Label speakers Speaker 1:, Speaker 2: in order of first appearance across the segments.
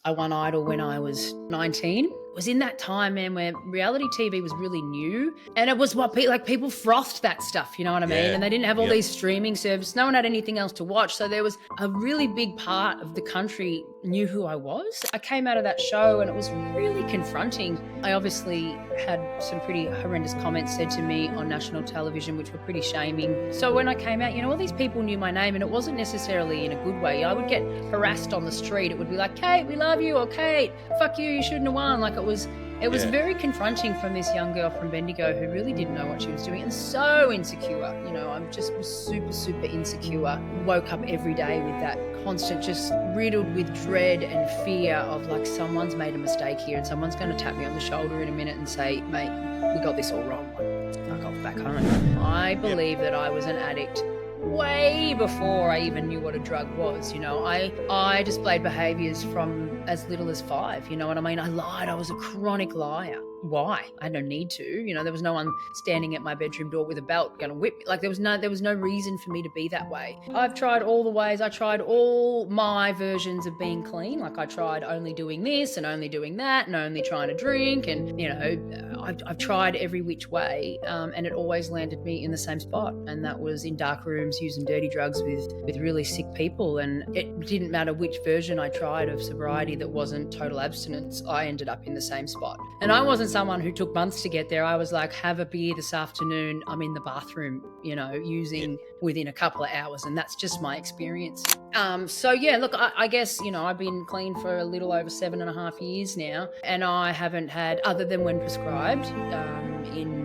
Speaker 1: I won Idol when I was 19. It was in that time, man, where reality TV was really new, and it was what people frothed that stuff, you know what I mean?
Speaker 2: Yeah.
Speaker 1: And they didn't have all
Speaker 2: Yep.
Speaker 1: these streaming services. No one had anything else to watch, so there was a really big part of the country knew who I was. I came out of that show and it was really confronting. I obviously had some pretty horrendous comments said to me on national television, which were pretty shaming. So when I came out, all these people knew my name, and it wasn't necessarily in a good way. I would get harassed on the street. It would be like, Kate, we love you, or Kate, fuck you shouldn't have won. Like it was very confronting from this young girl from Bendigo who really didn't know what she was doing and so insecure. I just was super, super insecure. Woke up every day with that constant, just riddled with dread and fear of like someone's made a mistake here and someone's going to tap me on the shoulder in a minute and say, mate, we got this all wrong. Fuck off back home. I believe that I was an addict way before I even knew what a drug was. I displayed behaviours from as little as 5. You know what I mean? I lied. I was a chronic liar. Why? I had no need to. There was no one standing at my bedroom door with a belt going to whip me. Like there was no reason for me to be that way. I've tried all the ways. I tried all my versions of being clean. Like I tried only doing this and only doing that and only trying to drink. And, I've tried every which way and it always landed me in the same spot. And that was in dark rooms using dirty drugs with really sick people. And it didn't matter which version I tried of sobriety that wasn't total abstinence. I ended up in the same spot. And I wasn't someone who took months to get there. I was like, have a beer this afternoon. I'm in the bathroom, using within a couple of hours. And that's just my experience. Look, I guess, I've been clean for a little over 7.5 years now. And I haven't had, other than when prescribed, in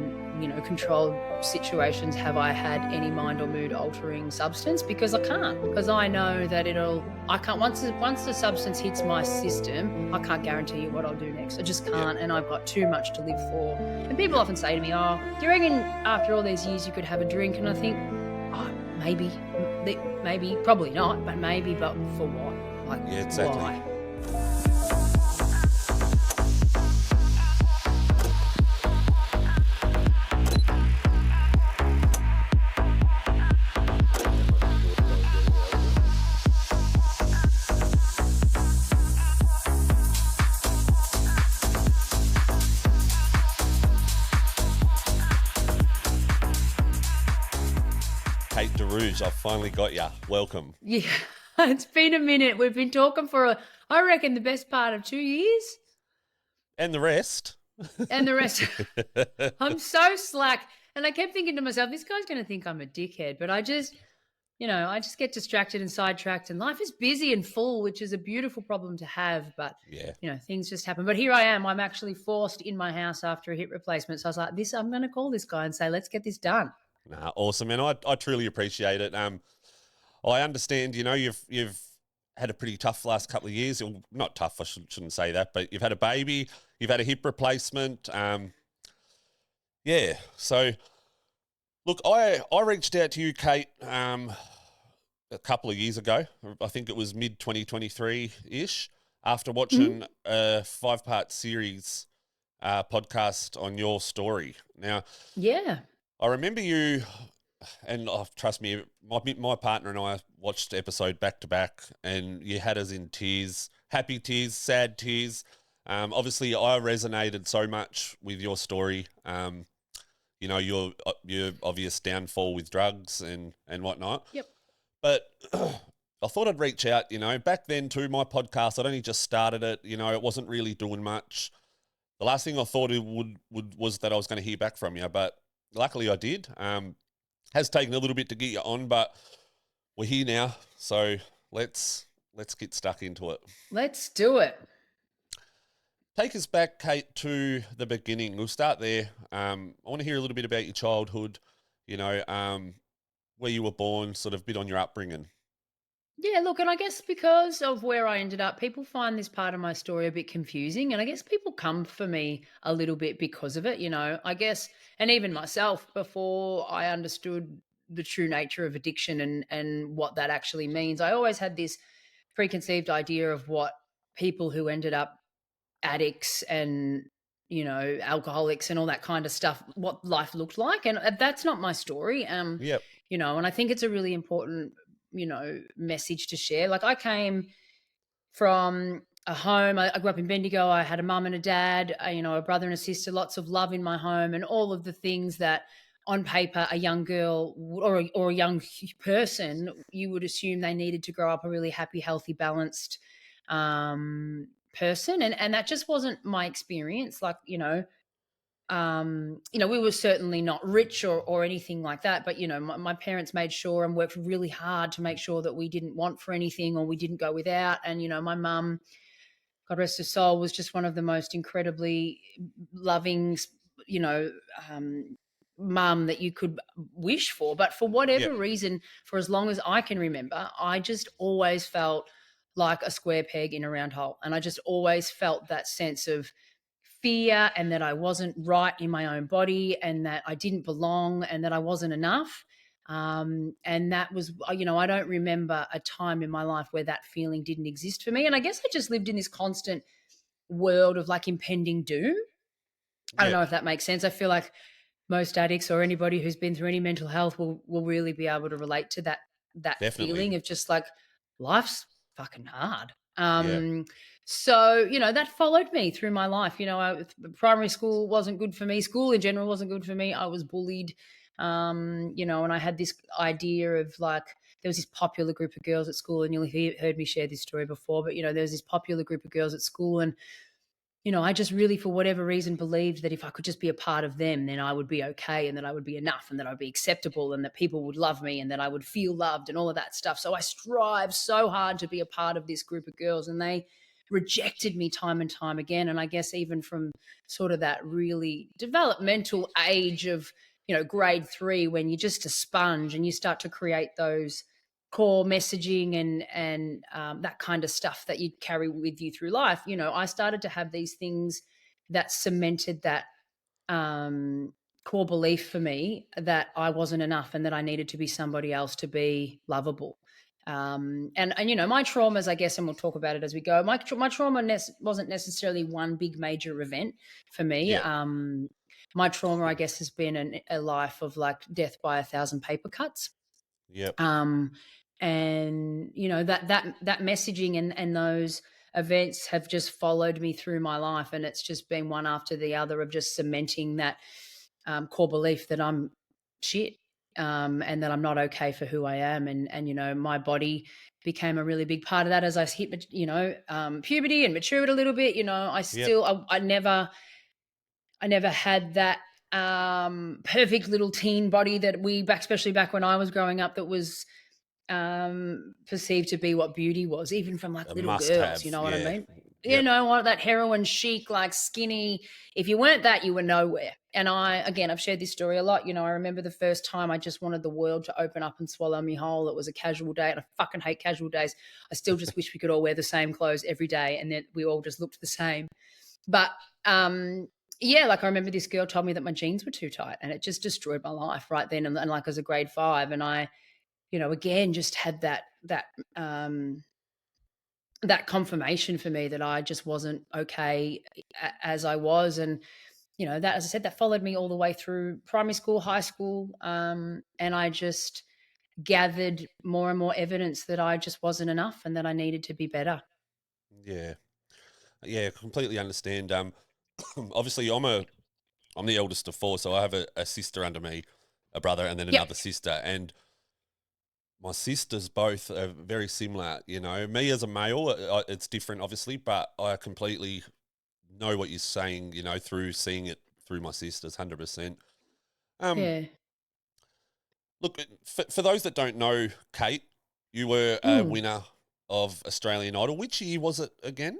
Speaker 1: controlled situations, have I had any mind or mood altering substance? Because I can't. Because I know that I can't, once the substance hits my system, I can't guarantee you what I'll do next. I just can't. And I've got too much to live for. And people often say to me, oh, do you reckon after all these years you could have a drink? And I think, oh, maybe, probably not, but maybe, but for what? Like,
Speaker 2: yeah, exactly.
Speaker 1: Why?
Speaker 2: Kate DeAraugo, I've finally got you. Welcome.
Speaker 1: Yeah, it's been a minute. We've been talking for, I reckon, the best part of 2 years.
Speaker 2: And the rest.
Speaker 1: I'm so slack. And I kept thinking to myself, this guy's going to think I'm a dickhead. But I just get distracted and sidetracked. And life is busy and full, which is a beautiful problem to have. But, things just happen. But here I am. I'm actually forced in my house after a hip replacement. So I was like, I'm going to call this guy and say, let's get this done.
Speaker 2: Nah, awesome, and I truly appreciate it. I understand, you've had a pretty tough last couple of years. Well, not tough, I shouldn't say that, but you've had a baby, you've had a hip replacement. So look, I reached out to you, Kate, a couple of years ago. I think it was mid-2023-ish, after watching a 5-part series podcast on your story. Now,
Speaker 1: yeah.
Speaker 2: I remember you, and trust me, my partner and I watched the episode back to back, and you had us in tears, happy tears, sad tears. Obviously, I resonated so much with your story. Your obvious downfall with drugs and whatnot.
Speaker 1: Yep.
Speaker 2: But I thought I'd reach out. Back then too, my podcast, I'd only just started it. It wasn't really doing much. The last thing I thought it was that I was going to hear back from you, but luckily I did. Has taken a little bit to get you on, but we're here now. So let's get stuck into it.
Speaker 1: Let's do it.
Speaker 2: Take us back, Kate, to the beginning. We'll start there. I want to hear a little bit about your childhood, where you were born, sort of a bit on your upbringing.
Speaker 1: Yeah, look, and I guess because of where I ended up, people find this part of my story a bit confusing. And I guess people come for me a little bit because of it, I guess, and even myself, before I understood the true nature of addiction and what that actually means, I always had this preconceived idea of what people who ended up addicts and, alcoholics and all that kind of stuff, what life looked like. And that's not my story.
Speaker 2: Yep.
Speaker 1: And I think it's a really important message to share. Like I came from a home. I grew up in Bendigo. I had a mum and a dad, a brother and a sister, lots of love in my home, and all of the things that on paper a young girl or a young person, you would assume they needed to grow up a really happy, healthy, balanced person. And that just wasn't my experience. Like, we were certainly not rich or anything like that, but my parents made sure and worked really hard to make sure that we didn't want for anything or we didn't go without. And my mum, God rest her soul, was just one of the most incredibly loving, you know, um, mum that you could wish for. But for
Speaker 2: Yep.
Speaker 1: whatever reason, for as long as I can remember, I just always felt like a square peg in a round hole. And I just always felt that sense of fear and that I wasn't right in my own body and that I didn't belong and that I wasn't enough. And that was, I don't remember a time in my life where that feeling didn't exist for me. And I guess I just lived in this constant world of like impending doom. I don't
Speaker 2: Yep.
Speaker 1: know if that makes sense. I feel like most addicts or anybody who's been through any mental health will really be able to relate to that
Speaker 2: Definitely.
Speaker 1: feeling of just like life's fucking hard.
Speaker 2: Yeah.
Speaker 1: So that followed me through my life. Primary school wasn't good for me. School in general wasn't good for me. I was bullied. And I had this idea of like there was this popular group of girls at school, and you'll heard me share this story before, but there was this popular group of girls at school, and I just really, for whatever reason, believed that if I could just be a part of them, then I would be okay and that I would be enough and that I'd be acceptable and that people would love me and that I would feel loved and all of that stuff. So I strive so hard to be a part of this group of girls, and they rejected me time and time again. And I guess even from sort of that really developmental age of, grade 3, when you're just a sponge and you start to create those core messaging and that kind of stuff that you carry with you through life. I started to have these things that cemented that core belief for me that I wasn't enough and that I needed to be somebody else to be lovable. And my traumas, I guess, and we'll talk about it as we go. My trauma wasn't necessarily one big major event for me.
Speaker 2: Yep.
Speaker 1: My trauma, I guess, has been a life of like death by 1,000 paper cuts.
Speaker 2: Yep.
Speaker 1: And that messaging and those events have just followed me through my life, and it's just been one after the other of just cementing that core belief that I'm shit, and that I'm not okay for who I am. And my body became a really big part of that as I hit puberty and matured a little bit.
Speaker 2: Yep.
Speaker 1: I never had that perfect little teen body that especially back when I was growing up, that was perceived to be what beauty was, even from like
Speaker 2: A
Speaker 1: little
Speaker 2: must
Speaker 1: girls. You
Speaker 2: have.
Speaker 1: know what I
Speaker 2: Yeah.
Speaker 1: mean? You
Speaker 2: Yep.
Speaker 1: know what? That heroin chic, like skinny. If you weren't that, you were nowhere. And I've shared this story a lot. I remember the first time I just wanted the world to open up and swallow me whole. It was a casual day, and I fucking hate casual days. I still just wish we could all wear the same clothes every day, and then we all just looked the same. But yeah, like I remember this girl told me that my jeans were too tight, and it just destroyed my life right then. And like as a grade 5, and I again, just had um, that confirmation for me that I just wasn't okay as I was. And, that, as I said, that followed me all the way through primary school, high school. And I just gathered more and more evidence that I just wasn't enough and that I needed to be better.
Speaker 2: Yeah. Yeah. Completely understand. Obviously, I'm the eldest of 4, so I have a sister under me, a brother, and then
Speaker 1: Yep.
Speaker 2: another sister. And my sisters both are very similar. Me as a male, it's different, obviously, but I completely know what you're saying. Through seeing it through my sisters, 100%. Um,
Speaker 1: Yeah.
Speaker 2: Look, for those that don't know, Kate, you were a
Speaker 1: Mm.
Speaker 2: winner of Australian Idol. Which year was it again?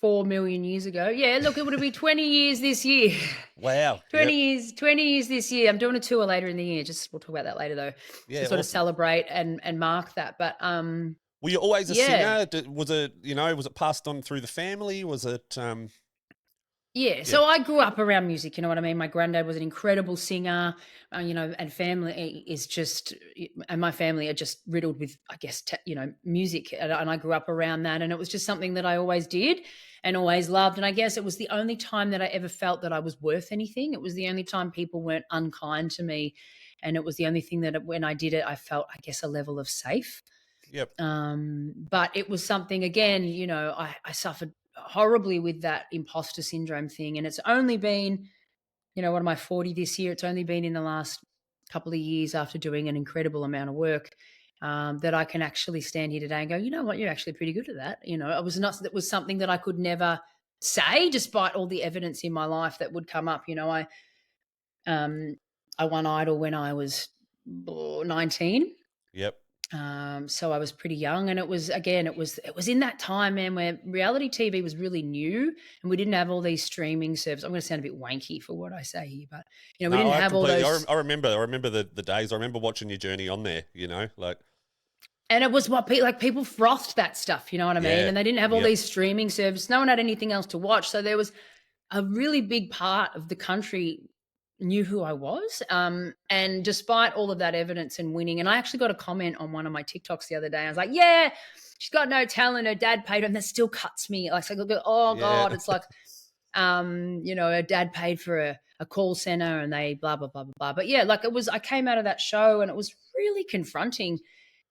Speaker 1: 4 million years ago. Yeah, look, it would be 20 years this year.
Speaker 2: Wow.
Speaker 1: 20
Speaker 2: Yep.
Speaker 1: years, 20 years this year. I'm doing a tour later in the year. We'll talk about that later though, to
Speaker 2: Yeah.
Speaker 1: sort of
Speaker 2: Awesome.
Speaker 1: celebrate and mark that. But
Speaker 2: Were you always a
Speaker 1: yeah.
Speaker 2: singer? Was it passed on through the family? Was it?
Speaker 1: Yeah,
Speaker 2: Yeah.
Speaker 1: so I grew up around music, you know what I mean? My granddad was an incredible singer, and family is just, and my family are just riddled with, I guess, music. And I grew up around that. And it was just something that I always did and always loved. And I guess it was the only time that I ever felt that I was worth anything. It was the only time people weren't unkind to me. And it was the only thing that when I did it, I felt, I guess, a level of safe.
Speaker 2: Yep.
Speaker 1: But it was something, again, I suffered horribly with that imposter syndrome thing. And it's only been, what am I, 40 this year? It's only been in the last couple of years, after doing an incredible amount of work, that I can actually stand here today and go, you know what, you're actually pretty good at that. It was something that I could never say, despite all the evidence in my life that would come up. Um, I won Idol when I was 19.
Speaker 2: Yep.
Speaker 1: So I was pretty young, and it was in that time, man, where reality TV was really new, and we didn't have all these streaming services. I'm going to sound a bit wanky for what I say here, but we
Speaker 2: No,
Speaker 1: didn't
Speaker 2: I
Speaker 1: have all
Speaker 2: completely.
Speaker 1: those.
Speaker 2: I remember the days. I remember watching your journey on there. Like
Speaker 1: And it was what people frothed that stuff, you know what I mean?
Speaker 2: yeah.
Speaker 1: And they didn't have all
Speaker 2: Yep.
Speaker 1: these streaming services. No one had anything else to watch, so there was a really big part of the country knew who I was. And despite all of that evidence and winning, and I actually got a comment on one of my TikToks the other day. I was like, yeah, she's got no talent. Her dad paid her, and that still cuts me. Like, oh
Speaker 2: Yeah.
Speaker 1: God, it's like, her dad paid for a call center, and they blah, blah, blah, blah, blah. But yeah, I came out of that show, and it was really confronting.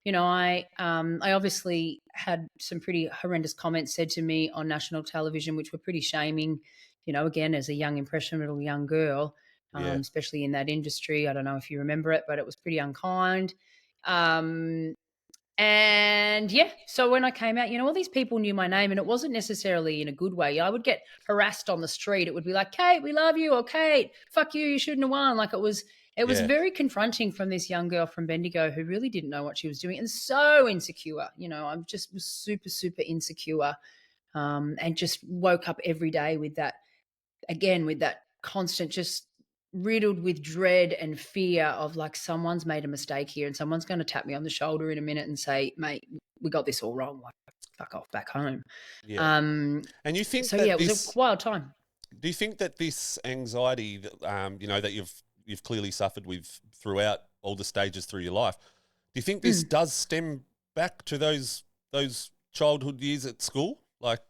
Speaker 1: I obviously had some pretty horrendous comments said to me on national television, which were pretty shaming, again, as a young, impressionable young girl,
Speaker 2: Yeah.
Speaker 1: especially in that industry. I don't know if you remember it, but it was pretty unkind. And yeah, so when I came out, all these people knew my name, and it wasn't necessarily in a good way. I would get harassed on the street. It would be like, Kate, we love you, or Kate, fuck you, you shouldn't have won. Like, it was
Speaker 2: Yeah.
Speaker 1: very confronting from this young girl from Bendigo who really didn't know what she was doing, and so insecure. I just was super, super insecure, and just woke up every day with that, again, with that constant, just riddled with dread and fear of, like, someone's made a mistake here, and someone's going to tap me on the shoulder in a minute and say, mate, we got this all wrong. Like, fuck off back home.
Speaker 2: Yeah. And you think
Speaker 1: So
Speaker 2: that
Speaker 1: yeah, it was a wild time.
Speaker 2: do you think that this anxiety that that you've clearly suffered with throughout all the stages through your life, do you think this does stem back to those childhood years at school? Like,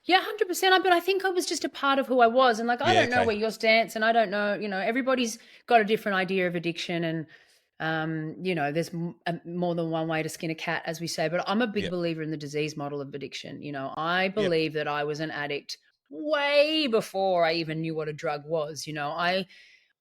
Speaker 1: Yeah, 100%. But I think I was just a part of who I was. And like, I
Speaker 2: Yeah,
Speaker 1: don't know
Speaker 2: okay.
Speaker 1: where your stance, and I don't know, everybody's got a different idea of addiction. And, there's more than one way to skin a cat, as we say. But I'm a big
Speaker 2: Yep.
Speaker 1: believer in the disease model of addiction. I
Speaker 2: Yep.
Speaker 1: believe that I was an addict way before I even knew what a drug was.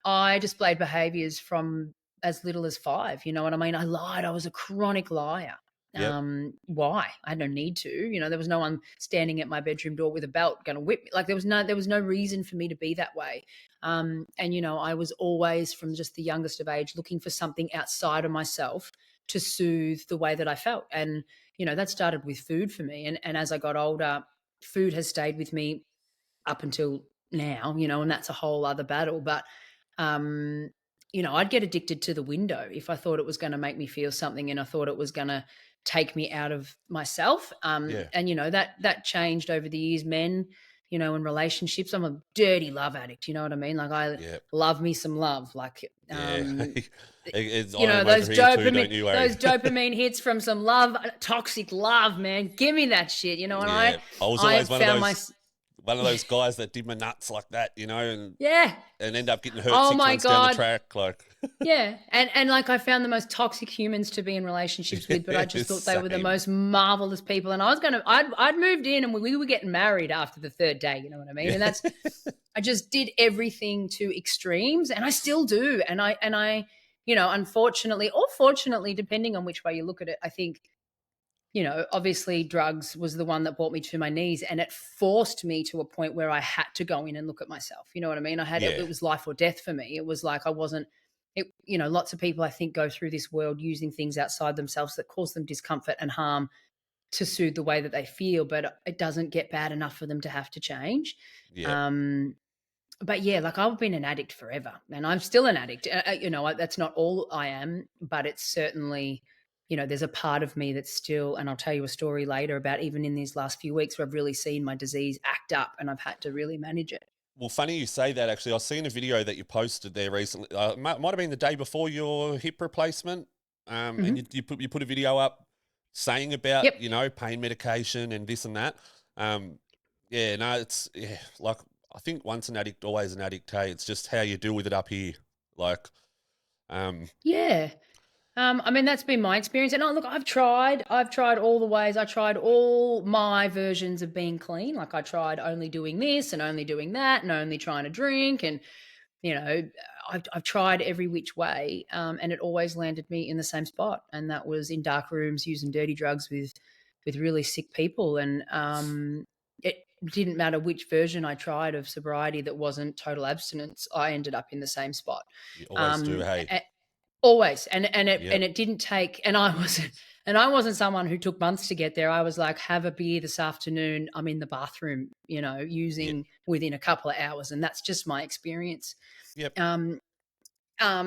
Speaker 1: I displayed behaviors from as little as 5. You know what I mean? I lied. I was a chronic liar.
Speaker 2: Yep.
Speaker 1: Why? I had no need to. There was no one standing at my bedroom door with a belt going to whip me. Like, there was no reason for me to be that way. And I was always, from just the youngest of age, looking for something outside of myself to soothe the way that I felt. And that started with food for me. And as I got older, food has stayed with me up until now. And that's a whole other battle. But I'd get addicted to the window if I thought it was going to make me feel something, and I thought it was going to take me out of myself.
Speaker 2: Yeah.
Speaker 1: And that changed over the years. Men, in relationships, I'm a dirty love addict. You know what I mean? Like, I
Speaker 2: Yep.
Speaker 1: love me some love. Like,
Speaker 2: Yeah.
Speaker 1: those
Speaker 2: those
Speaker 1: dopamine hits from some love, toxic love, man. Give me that shit. And
Speaker 2: I was
Speaker 1: I
Speaker 2: always
Speaker 1: found
Speaker 2: one of those guys that did my nuts like that, and
Speaker 1: yeah.
Speaker 2: and end up getting hurt
Speaker 1: Oh
Speaker 2: 6
Speaker 1: my
Speaker 2: months down the
Speaker 1: God.
Speaker 2: track. Like,
Speaker 1: Yeah. And like, I found the most toxic humans to be in relationships with, but I just thought they were the
Speaker 2: Same.
Speaker 1: most marvelous people. And I'd moved in, and we were getting married after the 3rd day, you know what I mean? And that's, I just did everything to extremes, and I still do. And I, unfortunately or fortunately, depending on which way you look at it, I think, obviously drugs was the one that brought me to my knees, and it forced me to a point where I had to go in and look at myself. You know what I mean?
Speaker 2: Yeah.
Speaker 1: It was life or death for me. It was like, I wasn't, lots of people, I think, go through this world using things outside themselves that cause them discomfort and harm to soothe the way that they feel, but it doesn't get bad enough for them to have to change.
Speaker 2: Yeah.
Speaker 1: But yeah, like, I've been an addict forever, and I'm still an addict. That's not all I am, but it's certainly, there's a part of me that's still, and I'll tell you a story later about even in these last few weeks where I've really seen my disease act up, and I've had to really manage it.
Speaker 2: Well, funny you say that. Actually, I've seen a video that you posted there recently. Might have been the day before your hip replacement, and you put a video up saying about
Speaker 1: Yep.
Speaker 2: pain medication and this and that. It's like, I think once an addict, always an addict. Hey, it's just how you deal with it up here. Like,
Speaker 1: Yeah. I mean, that's been my experience. And look, I've tried all the ways. I tried all my versions of being clean. Like I tried only doing this and only doing that and only trying to drink. And, you know, I've tried every which way. And it always landed me in the same spot. And that was in dark rooms using dirty drugs with really sick people. And it didn't matter which version I tried of sobriety that wasn't total abstinence. I ended up in the same spot.
Speaker 2: You always do,
Speaker 1: Um,
Speaker 2: hey?
Speaker 1: Always, and
Speaker 2: Yep,
Speaker 1: it didn't take, and I wasn't someone who took months to get there. I was like, have a beer this afternoon. I'm in the bathroom,
Speaker 2: yep,
Speaker 1: using within a couple of hours, and that's just my experience.
Speaker 2: yep.
Speaker 1: Um,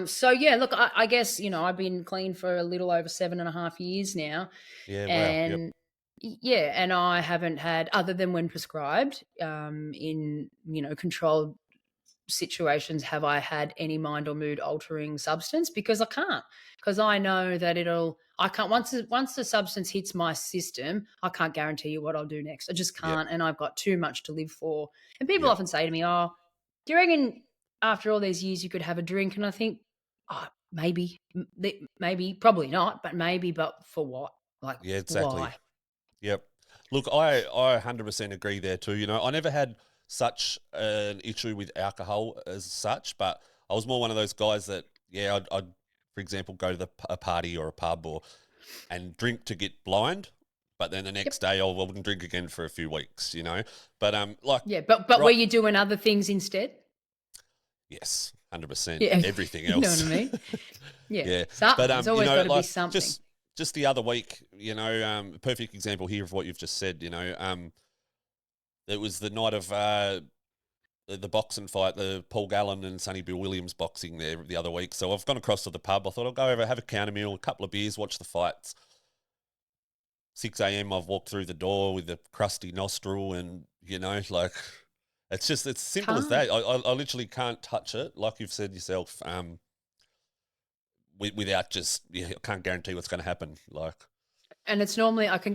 Speaker 1: so yeah, look, I guess I've been clean for a little over 7.5 years now,
Speaker 2: Yeah, wow, yep,
Speaker 1: and yeah, and I haven't had, other than when prescribed, in controlled situations have I had any mind or mood altering substance, because I can't, because I know that I can't, once the substance hits my system, I can't guarantee you what I'll do next. I just
Speaker 2: yep,
Speaker 1: can't, and I've got too much to live for. And people
Speaker 2: yep.
Speaker 1: often say to me, "Oh, do you reckon after all these years you could have a drink?" And I think, oh, maybe, maybe, probably not, but maybe, but for what? Like,
Speaker 2: Yeah, exactly.
Speaker 1: why?
Speaker 2: Yep. Look, I 100% agree there too. I never had such an issue with alcohol as such, but I was more one of those guys that, yeah, I'd for example, go to a party or a pub and drink to get blind, but then the
Speaker 1: Yep.
Speaker 2: next day I wouldn't drink again for a few weeks. But like,
Speaker 1: Yeah, but were
Speaker 2: right,
Speaker 1: you doing other things instead?
Speaker 2: yes, 100%,
Speaker 1: Yeah,
Speaker 2: everything
Speaker 1: you know what I
Speaker 2: else.
Speaker 1: mean. Yeah,
Speaker 2: Yeah, but
Speaker 1: something. There's always got to be
Speaker 2: like
Speaker 1: something.
Speaker 2: just the other week, a perfect example here of what you've just said. It was the night of the boxing fight, the Paul Gallen and Sonny Bill Williams boxing there the other week. So I've gone across to the pub. I thought I'll go over, have a counter meal, a couple of beers, watch the fights. 6 a.m. I've walked through the door with a crusty nostril, and like it's simple as
Speaker 1: Can't.
Speaker 2: that. I literally can't touch it, like you've said yourself. Without just, yeah, I can't guarantee what's going to happen. Like,
Speaker 1: And it's normally, I can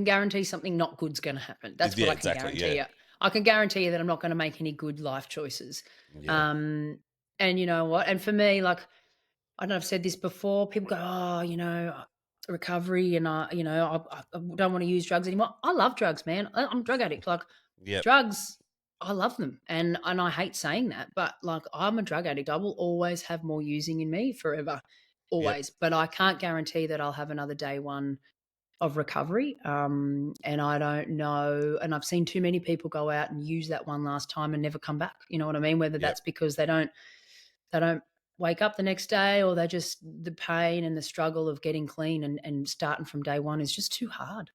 Speaker 1: guarantee something not good's going to happen. That's what
Speaker 2: yeah,
Speaker 1: I can
Speaker 2: exactly, yeah,
Speaker 1: guarantee you. I can guarantee you that I'm not going to make any good life choices.
Speaker 2: yeah,
Speaker 1: Um, and you know what? And for me, like, I don't know, I've said this before. People go, "Oh, recovery, and I don't want to use drugs anymore." I love drugs, man. I'm a drug addict. Like,
Speaker 2: yep,
Speaker 1: drugs, I love them, and I hate saying that, but like, I'm a drug addict. I will always have more using in me forever,
Speaker 2: yep,
Speaker 1: always. But I can't guarantee that I'll have another day one of recovery. And I don't know. And I've seen too many people go out and use that one last time and never come back. You know what I mean? Whether
Speaker 2: yep,
Speaker 1: that's because they don't wake up the next day, or they just, the pain and the struggle of getting clean and starting from day one is just too hard.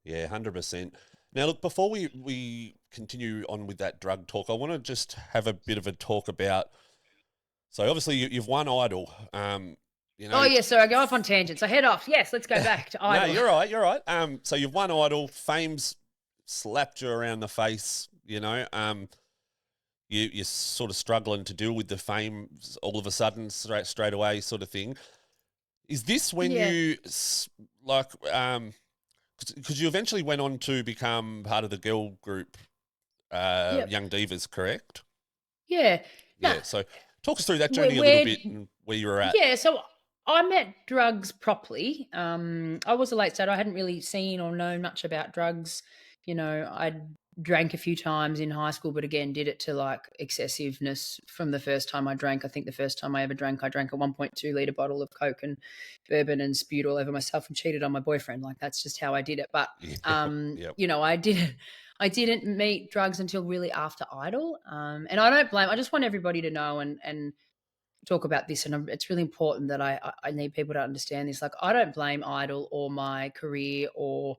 Speaker 2: yeah, 100%. Now, look, before we continue on with that drug talk, I want to just have a bit of a talk about. So obviously you've won Idol. You
Speaker 1: Oh
Speaker 2: know,
Speaker 1: yeah, sorry, I go off on tangents. I head off. Yes, let's go back to
Speaker 2: no,
Speaker 1: Idol.
Speaker 2: you're right, you're right. So you've won Idol. Fame's slapped you around the face. You're sort of struggling to deal with the fame all of a sudden, straight away, sort of thing. Is this when
Speaker 1: Yeah.
Speaker 2: you like? Because you eventually went on to become part of the girl group,
Speaker 1: Yep.
Speaker 2: Young Divas, correct?
Speaker 1: Yeah. No.
Speaker 2: Yeah. So talk us through that
Speaker 1: Where,
Speaker 2: journey a little
Speaker 1: where
Speaker 2: bit and where you were at.
Speaker 1: Yeah, so I met drugs properly. I was a late starter. I hadn't really seen or known much about drugs. I drank a few times in high school, but again, did it to like excessiveness from the first time I drank. I think the first time I ever drank, I drank a 1.2 liter bottle of Coke and bourbon and spewed all over myself and cheated on my boyfriend. Like, that's just how I did it. But
Speaker 2: Yeah. Yep.
Speaker 1: I didn't meet drugs until really after Idol. And I don't blame. I just want everybody to know and talk about this, and it's really important that I need people to understand this. Like, I don't blame Idol or my career or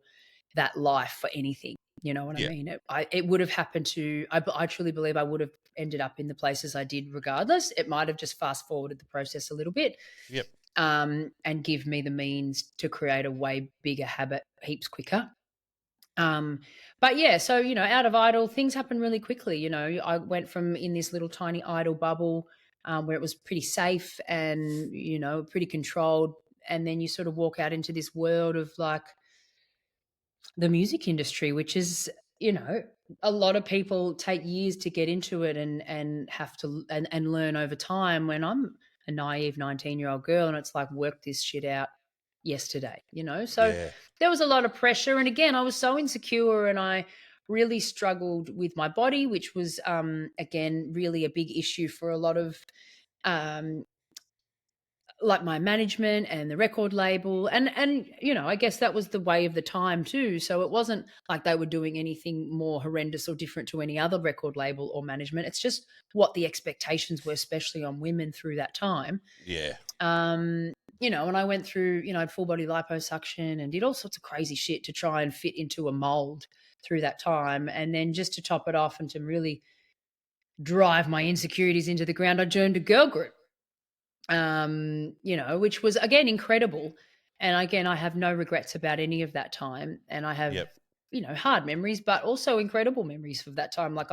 Speaker 1: that life for anything. You know what I
Speaker 2: Yeah.
Speaker 1: mean? It would have happened to. I truly believe I would have ended up in the places I did regardless. It might have just fast forwarded the process a little bit,
Speaker 2: Yep.
Speaker 1: and give me the means to create a way bigger habit heaps quicker. Um, but yeah, so out of Idol, things happen really quickly. I went from in this little tiny Idol bubble, where it was pretty safe and pretty controlled, and then you sort of walk out into this world of like the music industry, which is a lot of people take years to get into it and have to and learn over time. When I'm a naive 19-year-old girl, and it's like, work this shit out yesterday, So
Speaker 2: Yeah.
Speaker 1: there was a lot of pressure. And again, I was so insecure, and I really struggled with my body, which was, again, really a big issue for a lot of, um, like my management and the record label. And I guess that was the way of the time too. So it wasn't like they were doing anything more horrendous or different to any other record label or management. It's just what the expectations were, especially on women through that time.
Speaker 2: Yeah.
Speaker 1: And I went through, I had full body liposuction and did all sorts of crazy shit to try and fit into a mold through that time. And then just to top it off and to really drive my insecurities into the ground, I joined a girl group, which was, again, incredible. And again, I have no regrets about any of that time. And I have,
Speaker 2: Yep.
Speaker 1: hard memories, but also incredible memories of that time. Like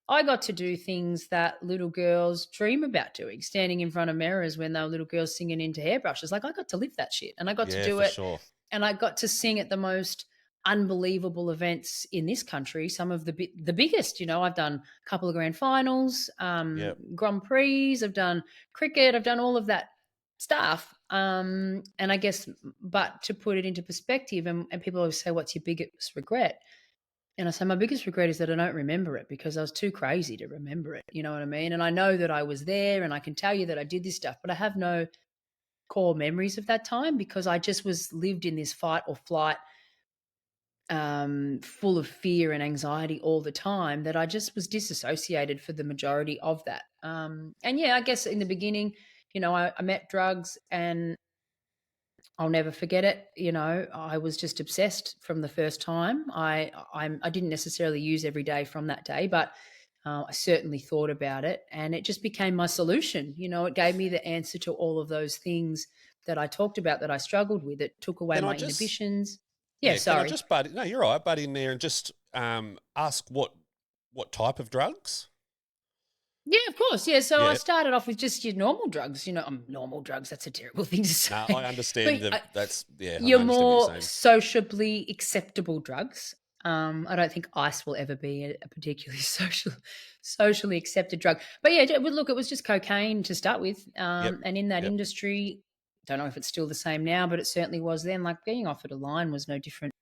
Speaker 1: I got to do things that little girls dream about doing, standing in front of mirrors when they were little girls singing into hairbrushes. Like, I got to live that shit, and I got to
Speaker 2: Yeah,
Speaker 1: do
Speaker 2: for
Speaker 1: it,
Speaker 2: sure.
Speaker 1: and I got to sing at the most unbelievable events in this country, some of the biggest. I've done a couple of grand finals,
Speaker 2: Yep.
Speaker 1: Grand Prix, I've done cricket, I've done all of that stuff. And I guess, but to put it into perspective, and people always say, what's your biggest regret? And I say, my biggest regret is that I don't remember it, because I was too crazy to remember it. You know what I mean? And I know that I was there, and I can tell you that I did this stuff, but I have no core memories of that time, because I just was lived in this fight or flight, full of fear and anxiety all the time, that I just was disassociated for the majority of that. And yeah, I guess in the beginning, I met drugs, and I'll never forget it. I was just obsessed from the first time. I didn't necessarily use every day from that day, but I certainly thought about it, and it just became my solution. It gave me the answer to all of those things that I talked about that I struggled with. It took away
Speaker 2: Can I
Speaker 1: my
Speaker 2: just
Speaker 1: inhibitions. Yeah,
Speaker 2: Yeah, can I
Speaker 1: sorry.
Speaker 2: just butt? No, you're right. Butt in there and just ask what type of drugs?
Speaker 1: Yeah, of course. Yeah, so I
Speaker 2: Yeah.
Speaker 1: started off with just your normal drugs. Normal drugs. That's a terrible thing to
Speaker 2: No,
Speaker 1: say,
Speaker 2: I understand
Speaker 1: but
Speaker 2: the that's I
Speaker 1: your
Speaker 2: understand what you're
Speaker 1: more
Speaker 2: saying.
Speaker 1: sociably acceptable drugs. I don't think ice will ever be a particularly socially accepted drug. But yeah, look, it was just cocaine to start with.
Speaker 2: Yep.
Speaker 1: And in that
Speaker 2: Yep.
Speaker 1: industry, don't know if it's still the same now, but it certainly was then. Like, being offered a line was no different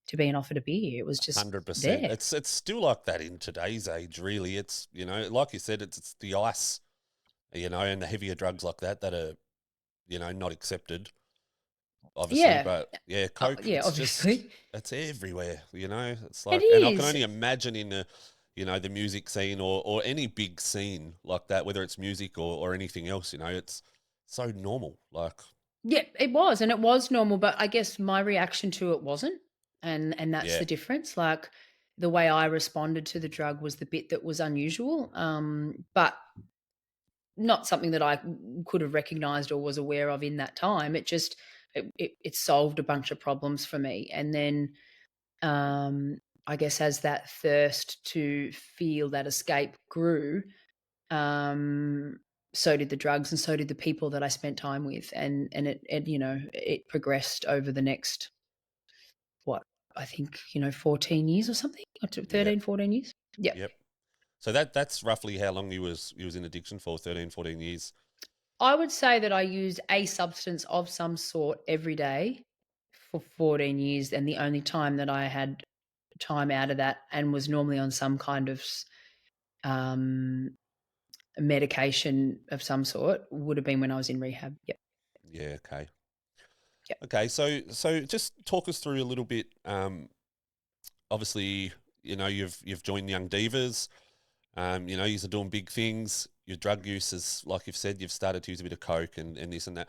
Speaker 1: to being offered a beer. It was just
Speaker 2: 100%.
Speaker 1: there.
Speaker 2: It's still like that in today's age, really. It's like you said, it's the ice, and the heavier drugs like that are, not accepted, obviously.
Speaker 1: Yeah.
Speaker 2: But yeah, Coke,
Speaker 1: Yeah, obviously.
Speaker 2: it's everywhere, It's
Speaker 1: It
Speaker 2: like, and I can
Speaker 1: is.
Speaker 2: only imagine in the music scene or any big scene like that, whether it's music or anything else, it's so normal. Like,
Speaker 1: Yeah, it was, and it was normal, but I guess my reaction to it wasn't, and that's
Speaker 2: yeah,
Speaker 1: the difference. Like, the way I responded to the drug was the bit that was unusual, but not something that I could have recognized or was aware of in that time. It solved a bunch of problems for me, and then, I guess, as that thirst to feel that escape grew, um, so did the drugs, and so did the people that I spent time with, and it progressed over the next, what, I think, 14 years or something, or
Speaker 2: yeah,
Speaker 1: 13, 14 years. Yeah.
Speaker 2: yep. So that's roughly how long you was in addiction for, 13, 14 years.
Speaker 1: I would say that I used a substance of some sort every day for 14 years, and the only time that I had time out of that and was normally on some kind of um, medication of some sort would have been when I was in rehab. Yep.
Speaker 2: Yeah, okay.
Speaker 1: Yep.
Speaker 2: Okay, so just talk us through a little bit. Obviously, you've joined Young Divas. You're doing big things. Your drug use is, like you've said, you've started to use a bit of coke and this and that.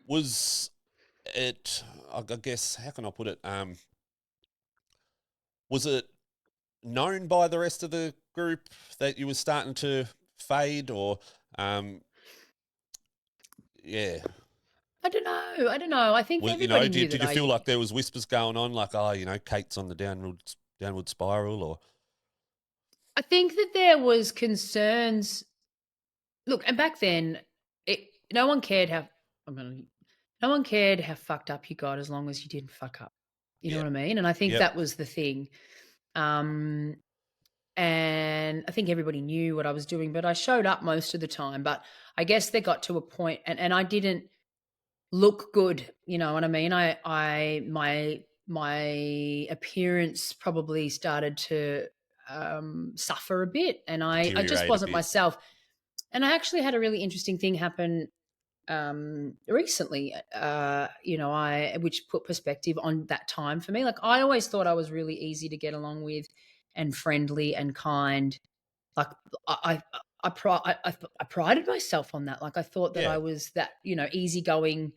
Speaker 2: Was it? I guess, how can I put it? Was it known by the rest of the group that you were starting to fade, or yeah?
Speaker 1: I don't know. I think
Speaker 2: Was
Speaker 1: everybody knew
Speaker 2: did
Speaker 1: that
Speaker 2: you feel like there was whispers going on, like, oh, Kate's on the downward spiral, or
Speaker 1: I think that there was concerns. Look, and back then, it no one cared how I'm gonna no one cared how fucked up you got as long as you didn't fuck up. You know
Speaker 2: yeah,
Speaker 1: what I mean? And I think
Speaker 2: yep,
Speaker 1: that was the thing. Um, and I think everybody knew what I was doing, but I showed up most of the time. But I guess they got to a point, and I didn't look good. You know what I mean? My appearance probably started to suffer a bit, and I just
Speaker 2: Deteriorate a
Speaker 1: wasn't
Speaker 2: bit.
Speaker 1: myself. And I actually had a really interesting thing happen recently, I which put perspective on that time for me. Like, I always thought I was really easy to get along with and friendly and kind. Like, I prided myself on that. Like, I thought that I
Speaker 2: Yeah.
Speaker 1: was that, easygoing,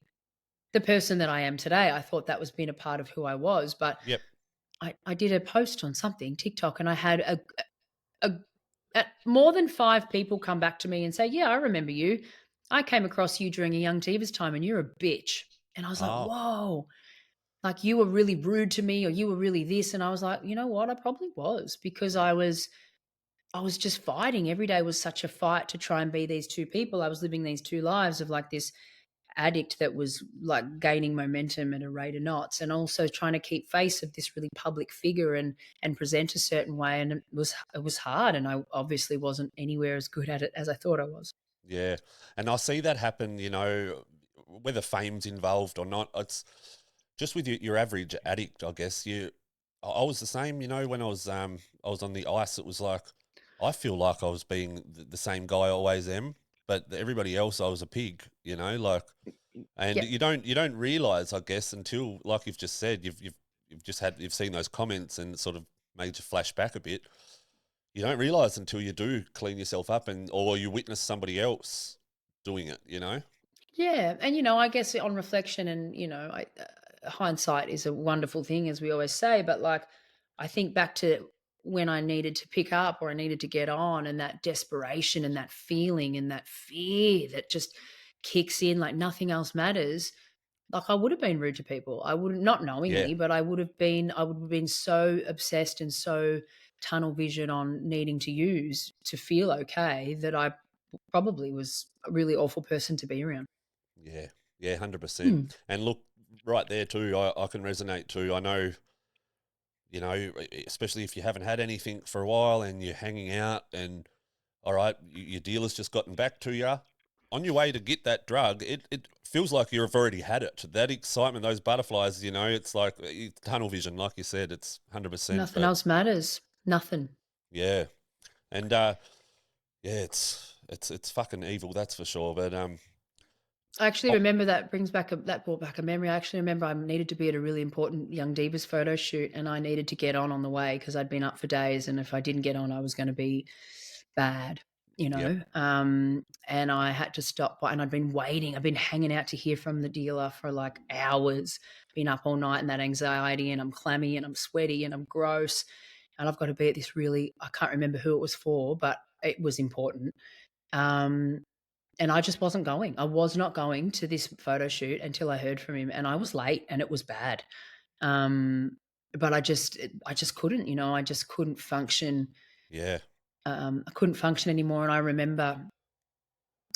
Speaker 1: the person that I am today. I thought that was been a part of who I was. But
Speaker 2: Yep.
Speaker 1: I did a post on something, TikTok, and I had a more than 5 people come back to me and say, "Yeah, I remember you. I came across you during a Young Divas time and you're a bitch." And I was like,
Speaker 2: Oh,
Speaker 1: "Whoa, like, you were really rude to me, or you were really this." And I was like, "You know what? I probably was, because I was just fighting. Every day was such a fight to try and be these 2 people. I was living these 2 lives of, like, this addict that was, like, gaining momentum at a rate of knots, and also trying to keep face of this really public figure and present a certain way. And it was hard, and I obviously wasn't anywhere as good at it as I thought I was.
Speaker 2: yeah. And I see that happen, whether fame's involved or not. It's just with your average addict, I guess. I was the same, when I was on the ice. It was like I feel like I was being the same guy I always am, but everybody else I was a pig, like. And
Speaker 1: Yep.
Speaker 2: you don't realize, I guess, until, like you've just said, you've seen those comments and it sort of made you flash back a bit. You don't realize until you do clean yourself up, or you witness somebody else doing it.
Speaker 1: Yeah, and, I guess on reflection, and, hindsight is a wonderful thing, as we always say. But, like, I think back to when I needed to pick up, or I needed to get on, and that desperation and that feeling and that fear that just kicks in like nothing else matters. Like, I would have been rude to people. I would, not
Speaker 2: Yeah,
Speaker 1: knowingly, but I would have been so obsessed and so tunnel vision on needing to use to feel okay, that I probably was a really awful person to be around.
Speaker 2: yeah, yeah, 100%.
Speaker 1: Hmm.
Speaker 2: And look, right there too, I can resonate too. I know, especially if you haven't had anything for a while and you're hanging out, and all right, your dealer's just gotten back to you. On your way to get that drug, it feels like you've already had it. That excitement, those butterflies, it's like tunnel vision, like you said, it's 100%.
Speaker 1: Nothing
Speaker 2: But
Speaker 1: else matters. Nothing.
Speaker 2: yeah, and yeah, it's fucking evil, that's for sure. But
Speaker 1: I actually
Speaker 2: oh,
Speaker 1: remember that brought back a memory. I actually remember I needed to be at a really important Young Divas photo shoot, and I needed to get on the way because I'd been up for days, and if I didn't get on, I was going to be bad,
Speaker 2: yep,
Speaker 1: and I had to stop by, and I'd been waiting. I've been hanging out to hear from the dealer for like hours, been up all night, and that anxiety, and I'm clammy, and I'm sweaty, and I'm gross, and I've got to be at this really, I can't remember who it was for, but it was important. Um, and I just wasn't going. I was not going to this photo shoot until I heard from him, and I was late, and it was bad. Um, but I just couldn't, I just couldn't function.
Speaker 2: yeah,
Speaker 1: I couldn't function anymore. And I remember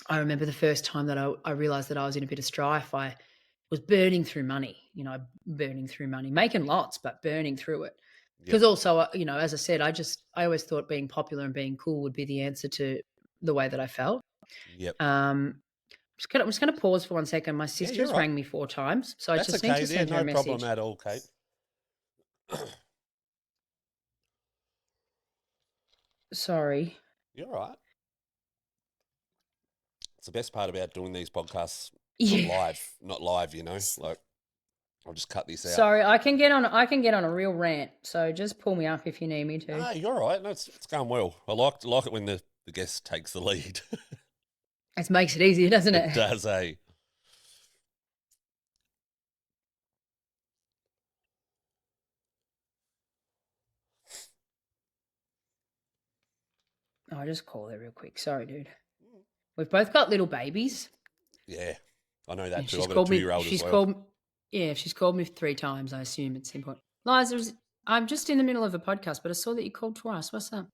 Speaker 1: the first time that I realized that I was in a bit of strife. I was burning through money, burning through money, making lots, but burning through it.
Speaker 2: yep,
Speaker 1: Because also, as I said, I always thought being popular and being cool would be the answer to the way that I felt.
Speaker 2: yep.
Speaker 1: Um, I'm just gonna pause for 1 second. My
Speaker 2: Yeah, you're
Speaker 1: sister's
Speaker 2: right.
Speaker 1: rang me 4 times, so I
Speaker 2: That's
Speaker 1: just need
Speaker 2: okay.
Speaker 1: to
Speaker 2: Yeah,
Speaker 1: send her a
Speaker 2: no problem
Speaker 1: message.
Speaker 2: at all, Kate.
Speaker 1: Sorry.
Speaker 2: You're right. It's the best part about doing these podcasts not
Speaker 1: Yeah.
Speaker 2: live, not live.
Speaker 1: S
Speaker 2: Like I'll just cut this out.
Speaker 1: Sorry, I can get on a real rant, so just pull me up if you need me to.
Speaker 2: No, you're all right. No, it's going well. I like it when the guest takes the lead.
Speaker 1: It makes it easier, doesn't
Speaker 2: It
Speaker 1: it?
Speaker 2: does, eh?
Speaker 1: I'll just call her real quick. Sorry, dude. We've both got little babies,
Speaker 2: Yeah, I know that
Speaker 1: and
Speaker 2: too.
Speaker 1: she's
Speaker 2: I've got a
Speaker 1: called me
Speaker 2: 2-year-old as
Speaker 1: she's
Speaker 2: well.
Speaker 1: called yeah, if she's called me 3 times, I assume it's important. Liza, I'm just in the middle of a podcast, but I saw that you called twice. What's up?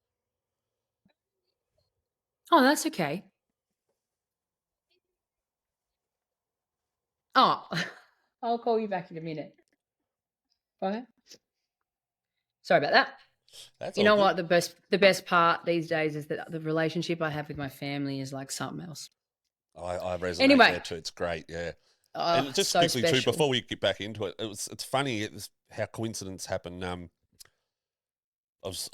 Speaker 1: Oh, that's okay. Oh, I'll call you back in a minute. Bye. Sorry about that.
Speaker 2: That's
Speaker 1: You
Speaker 2: all
Speaker 1: know
Speaker 2: good.
Speaker 1: what? The best part these days is that the relationship I have with my family is like something else.
Speaker 2: I resonate
Speaker 1: Anyway,
Speaker 2: there too. It's great, yeah.
Speaker 1: oh,
Speaker 2: And just
Speaker 1: so
Speaker 2: quickly too,
Speaker 1: special.
Speaker 2: before we get back into it, it's funny how coincidence happen. This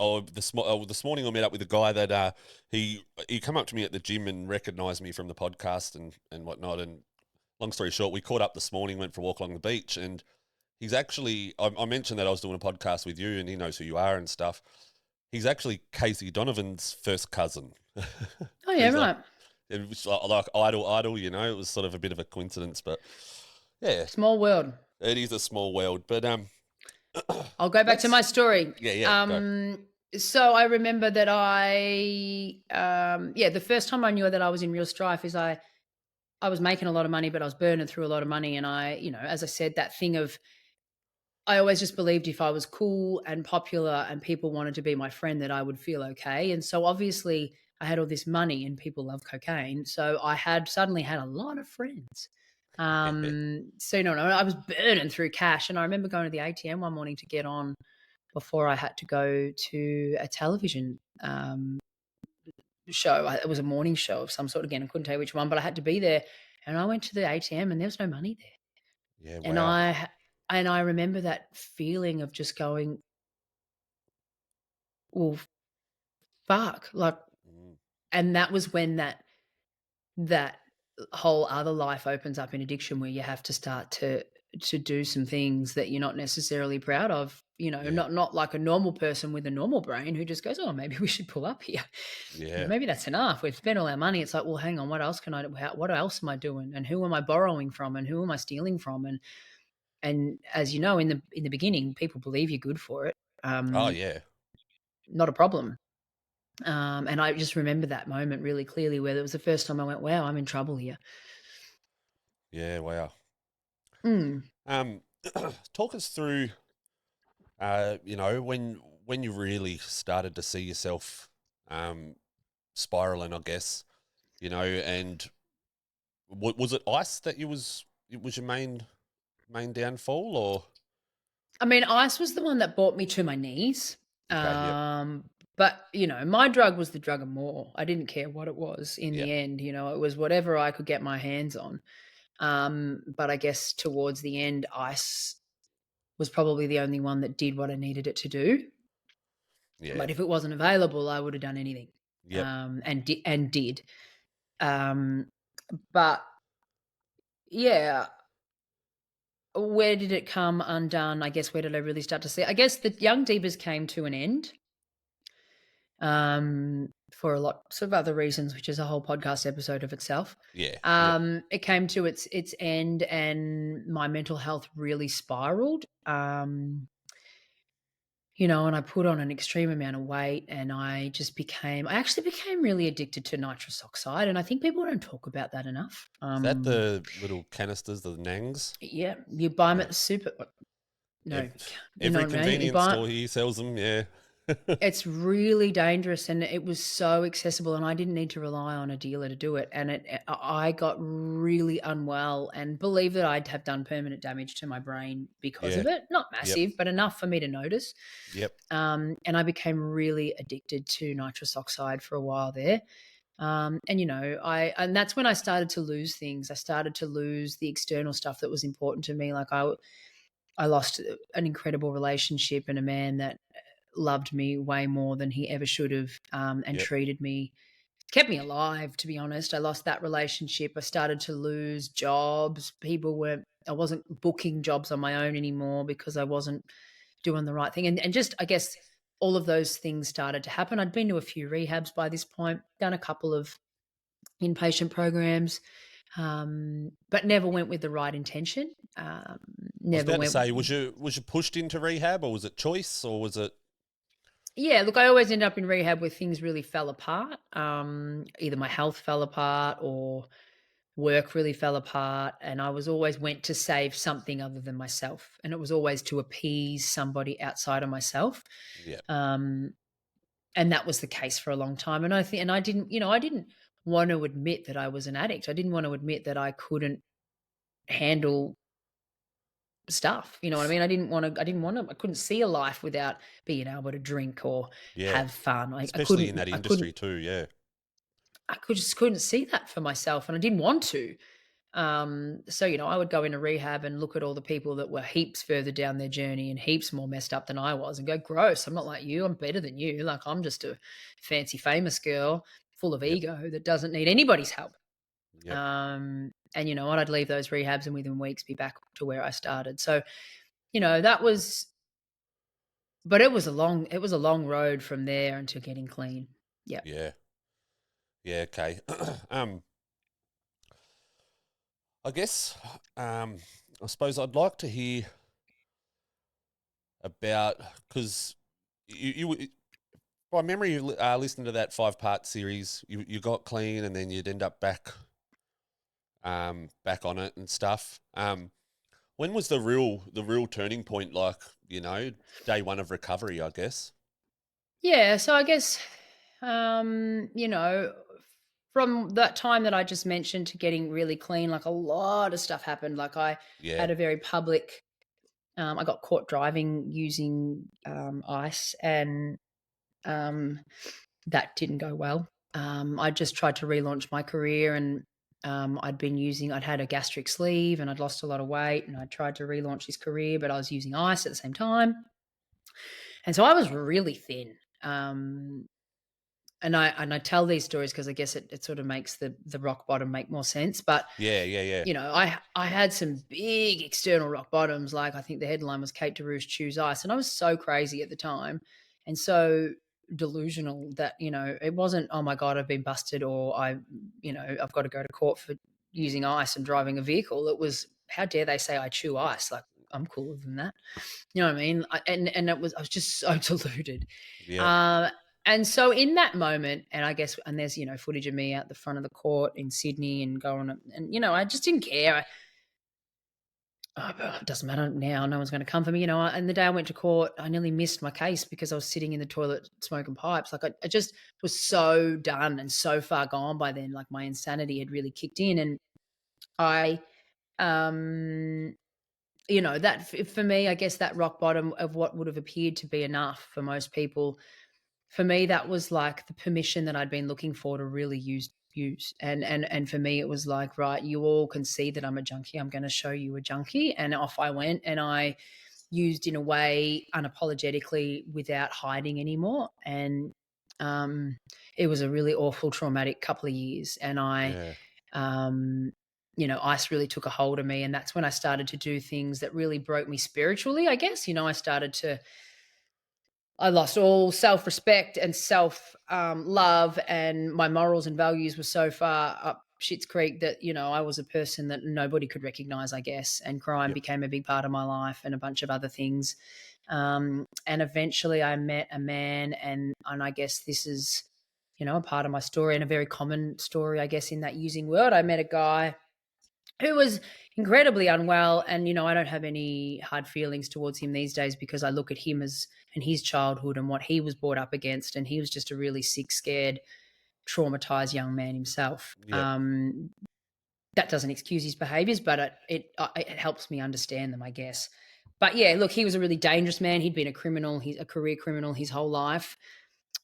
Speaker 2: morning I met up with a guy that he come up to me at the gym and recognised me from the podcast and whatnot. And long story short, we caught up this morning, went for a walk along the beach, and he's actually I mentioned that I was doing a podcast with you, and he knows who you are and stuff. He's actually Casey Donovan's first cousin. So
Speaker 1: Oh yeah,
Speaker 2: he's like,
Speaker 1: right.
Speaker 2: it was like idol, you know. It was sort of a bit of a coincidence, but yeah,
Speaker 1: Small world.
Speaker 2: it is a small world. But
Speaker 1: I'll go back to my
Speaker 2: let's
Speaker 1: story.
Speaker 2: yeah go
Speaker 1: So I remember that the first time I knew that I was in real strife is I was making a lot of money, but I was burning through a lot of money. And as I said, that thing of I always just believed if I was cool and popular and people wanted to be my friend, that I would feel okay. And so obviously I had all this money and people love cocaine. So I had suddenly had a lot of friends. I was burning through cash. And I remember going to the ATM one morning to get on before I had to go to a television show. It was a morning show of some sort. Again, I couldn't tell you which one, but I had to be there. And I went to the ATM and there was no money there.
Speaker 2: yeah
Speaker 1: And
Speaker 2: wow
Speaker 1: I remember that feeling of just going, well, fuck, like,
Speaker 2: Mm,
Speaker 1: and that was when that whole other life opens up in addiction, where you have to start to do some things that you're not necessarily proud of.
Speaker 2: yeah
Speaker 1: Not like a normal person with a normal brain who just goes, oh, maybe we should pull up here.
Speaker 2: yeah
Speaker 1: Maybe that's enough. We've spent all our money. It's like, well, hang on, what else can I do? What else am I doing? And who am I borrowing from? And who am I stealing from? And as you know, in the beginning, people believe you're good for it.
Speaker 2: oh
Speaker 1: Um,
Speaker 2: yeah
Speaker 1: Not a problem. And I just remember that moment really clearly, where it was the first time I went, wow, I'm in trouble here.
Speaker 2: yeah wow.
Speaker 1: Mm.
Speaker 2: Um, talk us through when you really started to see yourself spiraling, I guess, and was it ice that it was your main downfall, or
Speaker 1: I mean, ice was the one that brought me to my knees.
Speaker 2: okay, yep,
Speaker 1: But my drug was the drug of more. I didn't care what it was in
Speaker 2: yep,
Speaker 1: the end. It was whatever I could get my hands on. But I guess towards the end, ice was probably the only one that did what I needed it to do.
Speaker 2: yeah,
Speaker 1: But if it wasn't available, I would have done anything.
Speaker 2: yep,
Speaker 1: And did. Um, but yeah, where did it come undone? I guess where did I really start to see? I guess the Young Divas came to an end. For a lot of other reasons, which is a whole podcast episode of itself.
Speaker 2: yeah, yep,
Speaker 1: It came to its end, and my mental health really spiraled. And I put on an extreme amount of weight, and I actually became really addicted to nitrous oxide, and I think people don't talk about that enough.
Speaker 2: is that the little canisters, the nangs?
Speaker 1: Yeah, you buy them
Speaker 2: Yeah,
Speaker 1: at the super. No, you know
Speaker 2: every
Speaker 1: what I mean. You
Speaker 2: convenience
Speaker 1: buy.
Speaker 2: store here sells them. Yeah,
Speaker 1: It's really dangerous, and it was so accessible, and I didn't need to rely on a dealer to do it. And I got really unwell, and believe that I'd have done permanent damage to my brain because
Speaker 2: yeah,
Speaker 1: of it. Not
Speaker 2: yep,
Speaker 1: massive, but enough for me to notice.
Speaker 2: yep,
Speaker 1: And I became really addicted to nitrous oxide for a while there. And that's when I started to lose things. I started to lose the external stuff that was important to me. Like I lost an incredible relationship and a man that loved me way more than he ever should have, and
Speaker 2: yep,
Speaker 1: kept me alive, to be honest. I lost that relationship. I started to lose jobs. I wasn't booking jobs on my own anymore because I wasn't doing the right thing. And just, I guess, all of those things started to happen. I'd been to a few rehabs by this point, done a couple of inpatient programs, but never went with the right intention.
Speaker 2: I was
Speaker 1: Never
Speaker 2: about to
Speaker 1: went.
Speaker 2: say, was you pushed into rehab, or was it choice, or was it?
Speaker 1: Yeah, look, I always end up in rehab where things really fell apart. Either my health fell apart or work really fell apart. And I was always went to save something other than myself. And it was always to appease somebody outside of myself.
Speaker 2: Yeah,
Speaker 1: Um, and that was the case for a long time. And I didn't want to admit that I was an addict. I didn't want to admit that I couldn't handle stuff. You know what I mean? I couldn't see a life without being able to drink or
Speaker 2: Yeah.
Speaker 1: have fun. Like
Speaker 2: Especially in that industry too. Yeah.
Speaker 1: just couldn't see that for myself, and I didn't want to. So, I would go into rehab and look at all the people that were heaps further down their journey and heaps more messed up than I was and go, gross, I'm not like you. I'm better than you. Like, I'm just a fancy, famous girl full of
Speaker 2: Yep.
Speaker 1: ego that doesn't need anybody's help.
Speaker 2: Yep.
Speaker 1: And you know what? I'd leave those rehabs and within weeks be back to where I started. So, that was, but it was a long road from there until getting clean. Yeah.
Speaker 2: Yeah. Yeah. Okay. um, I guess, I suppose I'd like to hear about, because you by memory, you listening to that 5-part series, you got clean and then you'd end up back on it and stuff. When was the real turning point? Like, day one of recovery, I guess.
Speaker 1: Yeah. So I guess, from that time that I just mentioned to getting really clean, like a lot of stuff happened. Like I
Speaker 2: Yeah.
Speaker 1: had a very public, I got caught driving using ice, and um, that didn't go well. I just tried to relaunch my career, and I'd had a gastric sleeve and I'd lost a lot of weight, and I tried to relaunch this career, but I was using ice at the same time. And so I was really thin. Um, and I tell these stories because I guess it sort of makes the rock bottom make more sense. But
Speaker 2: Yeah. Yeah. Yeah.
Speaker 1: I had some big external rock bottoms. Like I think the headline was Kate DeAraugo Choose Ice, and I was so crazy at the time and so delusional that it wasn't, oh my god, I've been busted, or I've got to go to court for using ice and driving a vehicle. It was, how dare they say I chew ice? Like, I'm cooler than that. You know what I mean? I was just so deluded.
Speaker 2: Yep.
Speaker 1: Uh, and so in that moment, and I guess, and there's, footage of me out the front of the court in Sydney and going, and, I just didn't care. It doesn't matter now. No one's going to come for me, And the day I went to court, I nearly missed my case because I was sitting in the toilet smoking pipes. Like I just was so done and so far gone by then. Like my insanity had really kicked in, and I, um, that for me, I guess that rock bottom of what would have appeared to be enough for most people, for me, that was like the permission that I'd been looking for to really use. And for me, it was like, right, you all can see that I'm a junkie. I'm going to show you a junkie. And off I went, and I used in a way unapologetically without hiding anymore. And it was a really awful, traumatic couple of years. And
Speaker 2: Yeah.
Speaker 1: ice really took a hold of me. And that's when I started to do things that really broke me spiritually, I guess. I lost all self-respect and self-love, and my morals and values were so far up Schitt's Creek that, I was a person that nobody could recognize, I guess, and crime
Speaker 2: Yep.
Speaker 1: became a big part of my life and a bunch of other things. And eventually I met a man, and I guess this is, a part of my story and a very common story, I guess, in that using world. I met a guy who was incredibly unwell, and I don't have any hard feelings towards him these days because I look at him as and his childhood and what he was brought up against, and he was just a really sick, scared, traumatized young man himself.
Speaker 2: Yep.
Speaker 1: That doesn't excuse his behaviors, but it helps me understand them, I guess. But yeah, look, he was a really dangerous man. He'd been a criminal, he's a career criminal his whole life.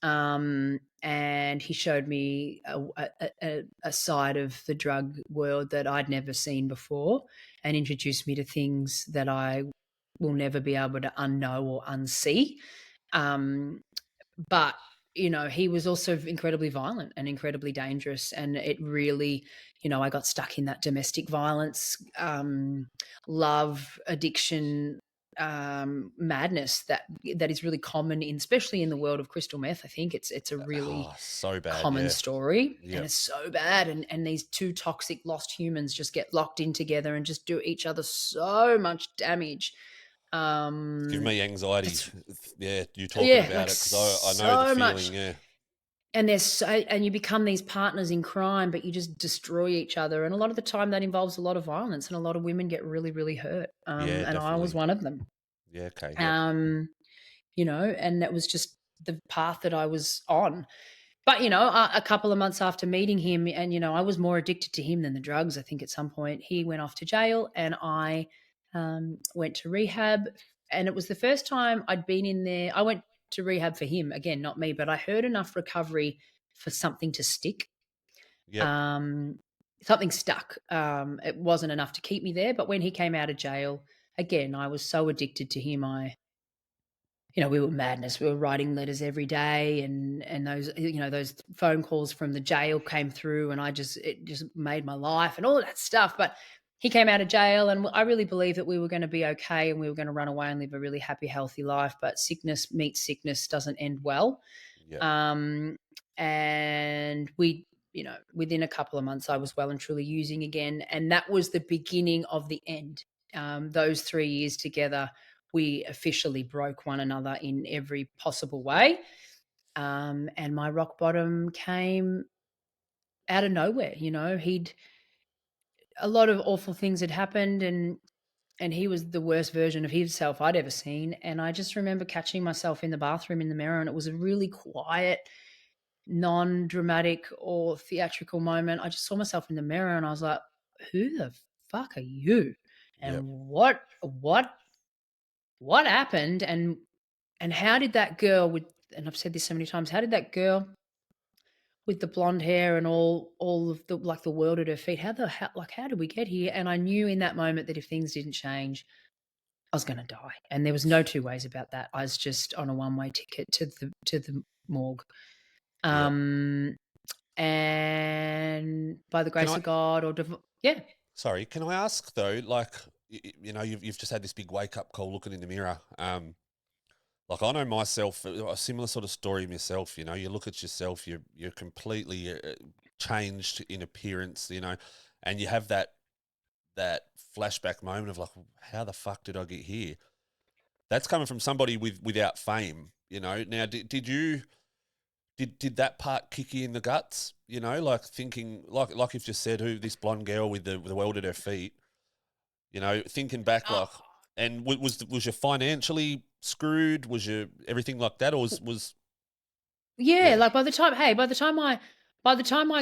Speaker 1: And he showed me a side of the drug world that I'd never seen before, and introduced me to things that I will never be able to unknow or unsee. But he was also incredibly violent and incredibly dangerous, and it really, I got stuck in that domestic violence, love, addiction, madness that is really common especially in the world of crystal meth. I think it's a really
Speaker 2: So bad.
Speaker 1: common
Speaker 2: Yeah.
Speaker 1: story,
Speaker 2: Yep.
Speaker 1: and it's so bad, and these two toxic lost humans just get locked in together and just do each other so much damage.
Speaker 2: Give me anxiety.
Speaker 1: It's
Speaker 2: Yeah, you talking
Speaker 1: yeah,
Speaker 2: about
Speaker 1: like
Speaker 2: it, because I know the
Speaker 1: so
Speaker 2: feeling.
Speaker 1: much.
Speaker 2: Yeah.
Speaker 1: And and you become these partners in crime, but you just destroy each other. And a lot of the time that involves a lot of violence, and a lot of women get really, really hurt.
Speaker 2: Yeah,
Speaker 1: And I was
Speaker 2: definitely.
Speaker 1: one of them.
Speaker 2: Yeah. Okay. Yep.
Speaker 1: And that was just the path that I was on. But, a couple of months after meeting him, and, I was more addicted to him than the drugs. I think at some point he went off to jail, and I went to rehab, and it was the first time I'd been in there. I went to rehab for him, again, not me, but I heard enough recovery for something to stick.
Speaker 2: Yep.
Speaker 1: Um, Something stuck. It wasn't enough to keep me there, but when he came out of jail, again, I was so addicted to him. We were madness. We were writing letters every day, and those phone calls from the jail came through, and it just made my life and all of that stuff. But he came out of jail, and I really believed that we were going to be okay, and we were going to run away and live a really happy, healthy life. But sickness meets sickness doesn't end well.
Speaker 2: Yep.
Speaker 1: And within a couple of months, I was well and truly using again, and that was the beginning of the end. Those 3 years together, we officially broke one another in every possible way. And my rock bottom came out of nowhere. A lot of awful things had happened, and he was the worst version of himself I'd ever seen. And I just remember catching myself in the bathroom in the mirror, and it was a really quiet, non-dramatic or theatrical moment. I just saw myself in the mirror, and I was like, who the fuck are you?
Speaker 2: Yep.
Speaker 1: And what happened? And how did that girl and I've said this so many times, how did that girl with the blonde hair and all of the world at her feet, how did we get here? And I knew in that moment that if things didn't change, I was going to die. And there was no two ways about that. I was just on a one-way ticket to the morgue.
Speaker 2: Yep.
Speaker 1: And by the
Speaker 2: Can
Speaker 1: grace
Speaker 2: I?
Speaker 1: of God, yeah.
Speaker 2: Sorry, can I ask though? Like, you've just had this big wake up call, looking in the mirror. Like, I know myself, a similar sort of story myself. You look at yourself, you're completely changed in appearance. And you have that flashback moment of like, how the fuck did I get here? That's coming from somebody without fame. Now did you? Did that part kick you in the guts? Like thinking, like you've just said, who this blonde girl with the world at her feet. Thinking back,
Speaker 1: Oh,
Speaker 2: like, and was you financially screwed? Was you everything like that, or was
Speaker 1: yeah,
Speaker 2: yeah,
Speaker 1: like by the time I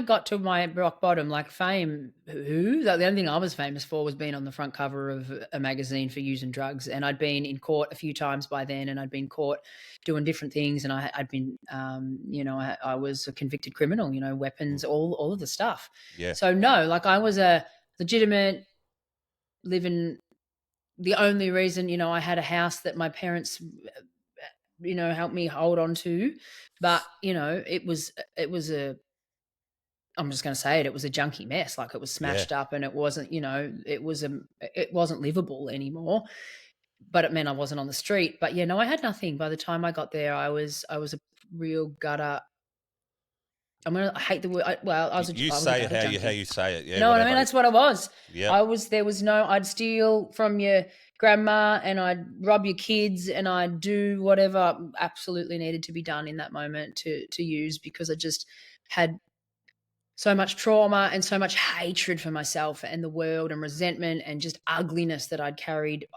Speaker 1: got to my rock bottom, like fame, the only thing I was famous for was being on the front cover of a magazine for using drugs, and I'd been in court a few times by then, and I'd been caught doing different things, and I'd been, I was a convicted criminal, weapons, all of the stuff.
Speaker 2: yeah,
Speaker 1: So no, like I was a legitimate living. The only reason, I had a house that my parents, helped me hold on to, but I'm just going to say it. It was a junky mess. Like it was
Speaker 2: yeah,
Speaker 1: smashed up, and it wasn't, it wasn't livable anymore. But it meant I wasn't on the street. But yeah, no, I had nothing. By the time I got there, I was a real gutter. I hate the word.
Speaker 2: You
Speaker 1: I was a
Speaker 2: say it
Speaker 1: gutter
Speaker 2: how
Speaker 1: junkie.
Speaker 2: you say it,
Speaker 1: You
Speaker 2: yeah,
Speaker 1: know what I mean?
Speaker 2: whatever.
Speaker 1: That's what I was.
Speaker 2: Yep,
Speaker 1: I'd steal from your grandma, and I'd rob your kids, and I'd do whatever absolutely needed to be done in that moment to use, because I just had so much trauma and so much hatred for myself and the world and resentment and just ugliness that I'd carried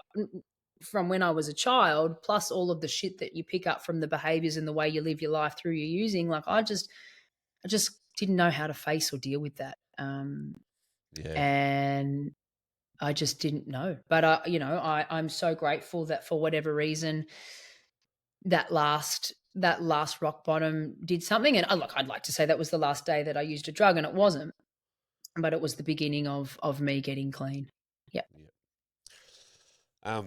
Speaker 1: from when I was a child, plus all of the shit that you pick up from the behaviors and the way you live your life through your using. Like I just didn't know how to face or deal with that.
Speaker 2: yeah,
Speaker 1: And I just didn't know. But I'm so grateful that for whatever reason, that last rock bottom did something. And look, I'd like to say that was the last day that I used a drug, and it wasn't. But it was the beginning of me getting clean. Yeah.
Speaker 2: yeah.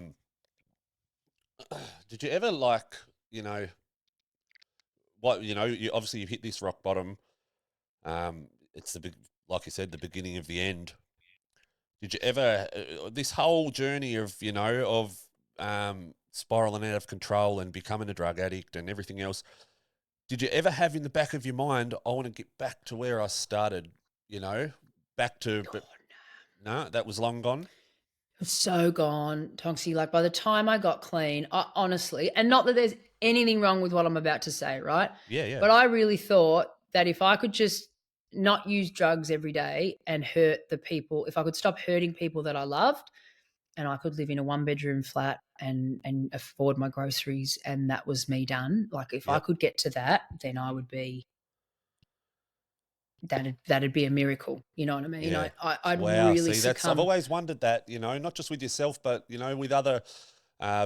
Speaker 2: Did you ever like, you know, you obviously you hit this rock bottom. It's the big, like you said, the beginning of the end. Did you ever this whole journey of spiraling out of control and becoming a drug addict and everything else? Did you ever have in the back of your mind, I want to get back to where I started? Back to,
Speaker 1: God,
Speaker 2: but no, that was long gone.
Speaker 1: it's so gone, Tonksy. Like by the time I got clean, honestly, and not that there's anything wrong with what I'm about to say, right?
Speaker 2: Yeah, yeah,
Speaker 1: But I really thought that if I could just not use drugs every day and hurt the people, if I could stop hurting people that I loved, and I could live in a one-bedroom flat and afford my groceries, and that was me done. Like if I
Speaker 2: yep,
Speaker 1: could get to that, then I would be that'd be a miracle. You know what I mean?
Speaker 2: Yeah.
Speaker 1: I'd
Speaker 2: Wow.
Speaker 1: really
Speaker 2: See, I've
Speaker 1: succumb.
Speaker 2: always wondered that, not just with yourself, but with other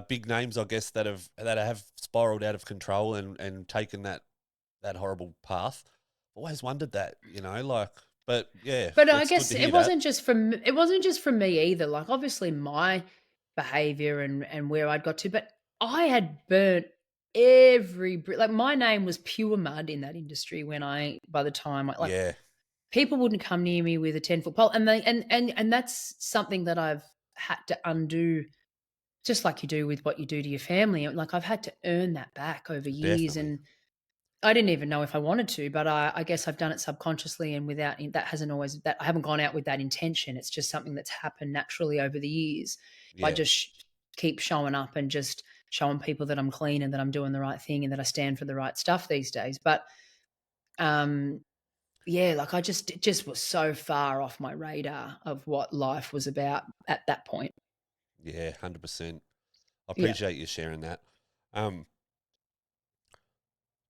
Speaker 2: big names, I guess, that have spiraled out of control and taken that horrible path. Always wondered that, but yeah,
Speaker 1: But I
Speaker 2: it's good
Speaker 1: guess
Speaker 2: to hear that.
Speaker 1: it wasn't just from me either. Like, obviously my behavior and where I'd got to, but I had burnt like, my name was pure mud in that industry by the time like,
Speaker 2: Yeah,
Speaker 1: people wouldn't come near me with a 10-foot pole, and they and that's something that I've had to undo, just like you do with what you do to your family. Like, I've had to earn that back over years,
Speaker 2: definitely.
Speaker 1: and I didn't even know if I wanted to, but I guess I've done it subconsciously, and that hasn't always, that I haven't gone out with that intention. It's just something that's happened naturally over the years. If I
Speaker 2: Yeah,
Speaker 1: just keep showing up and just showing people that I'm clean and that I'm doing the right thing and that I stand for the right stuff these days. But um, yeah, like, it just was so far off my radar of what life was about at that point.
Speaker 2: yeah, 100%. I
Speaker 1: Yeah,
Speaker 2: appreciate you sharing that. Um,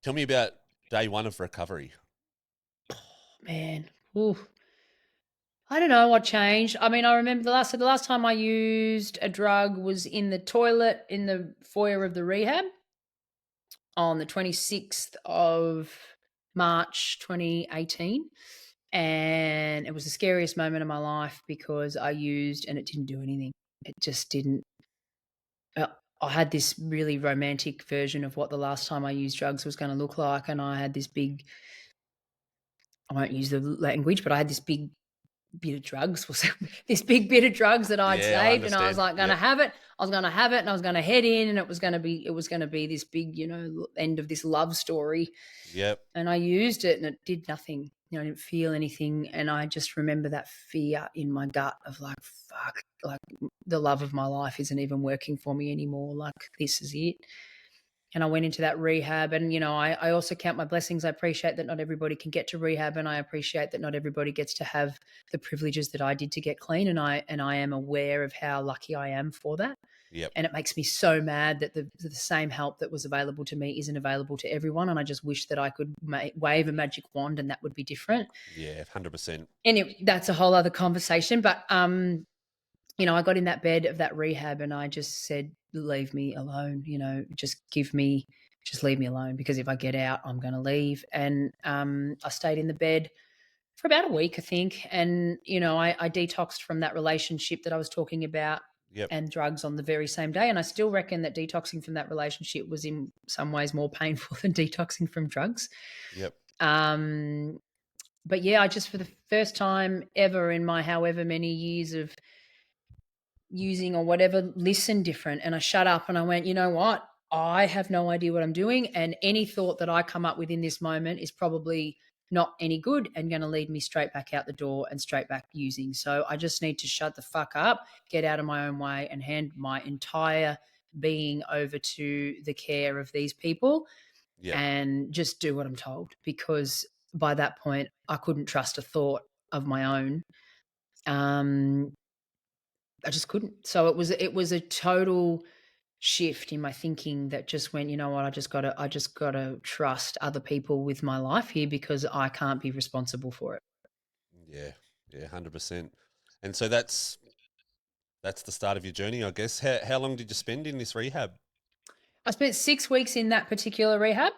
Speaker 2: Tell me about day one of recovery.
Speaker 1: man. Ooh. I don't know what changed. I mean, I remember the last time I used a drug was in the toilet in the foyer of the rehab on the 26th of March 2018. And it was the scariest moment of my life because I used and it didn't do anything. It just didn't. uh, I had this really romantic version of what the last time I used drugs was going to look like. And I had this big, I won't use the language, but I had this big bit of drugs was this big bit of drugs that I'd
Speaker 2: Yeah, I
Speaker 1: saved, and I was
Speaker 2: understand.
Speaker 1: like gonna
Speaker 2: Yep,
Speaker 1: have it. I was gonna have it, and I was gonna head in, and it was gonna be this big, end of this love story.
Speaker 2: yep,
Speaker 1: And I used it, and it did nothing. I didn't feel anything, and I just remember that fear in my gut of like, fuck, like, the love of my life isn't even working for me anymore. Like, this is it. And I went into that rehab, and I also count my blessings. I appreciate that not everybody can get to rehab, and I appreciate that not everybody gets to have the privileges that I did to get clean, and I am aware of how lucky I am for that.
Speaker 2: yep.
Speaker 1: And it makes me so mad that the same help that was available to me isn't available to everyone, and I just wish that I could wave a magic wand and that would be different.
Speaker 2: Yeah, 100%.
Speaker 1: And that's a whole other conversation, but I got in that bed of that rehab and I just said, leave me alone, just leave me alone, because if I get out, I'm going to leave. And I stayed in the bed for about a week, I think. And, I detoxed from that relationship that I was talking about
Speaker 2: Yep,
Speaker 1: and drugs on the very same day. And I still reckon that detoxing from that relationship was in some ways more painful than detoxing from drugs.
Speaker 2: yep,
Speaker 1: Um, but yeah, I just, for the first time ever in my however many years of using or whatever, listen different. And I shut up and I went, you know what? I have no idea what I'm doing. And any thought that I come up with in this moment is probably not any good and going to lead me straight back out the door and straight back using. So I just need to shut the fuck up, get out of my own way, and hand my entire being over to the care of these people
Speaker 2: yep.
Speaker 1: and just do what I'm told. Because by that point, I couldn't trust a thought of my own. Um, I just couldn't. So it was a total shift in my thinking that just went, you know what, I just gotta trust other people with my life here because I can't be responsible for it.
Speaker 2: Yeah, yeah, 100%. And so that's the start of your journey, I guess. How long did you spend in this rehab?
Speaker 1: I spent 6 weeks in that particular rehab,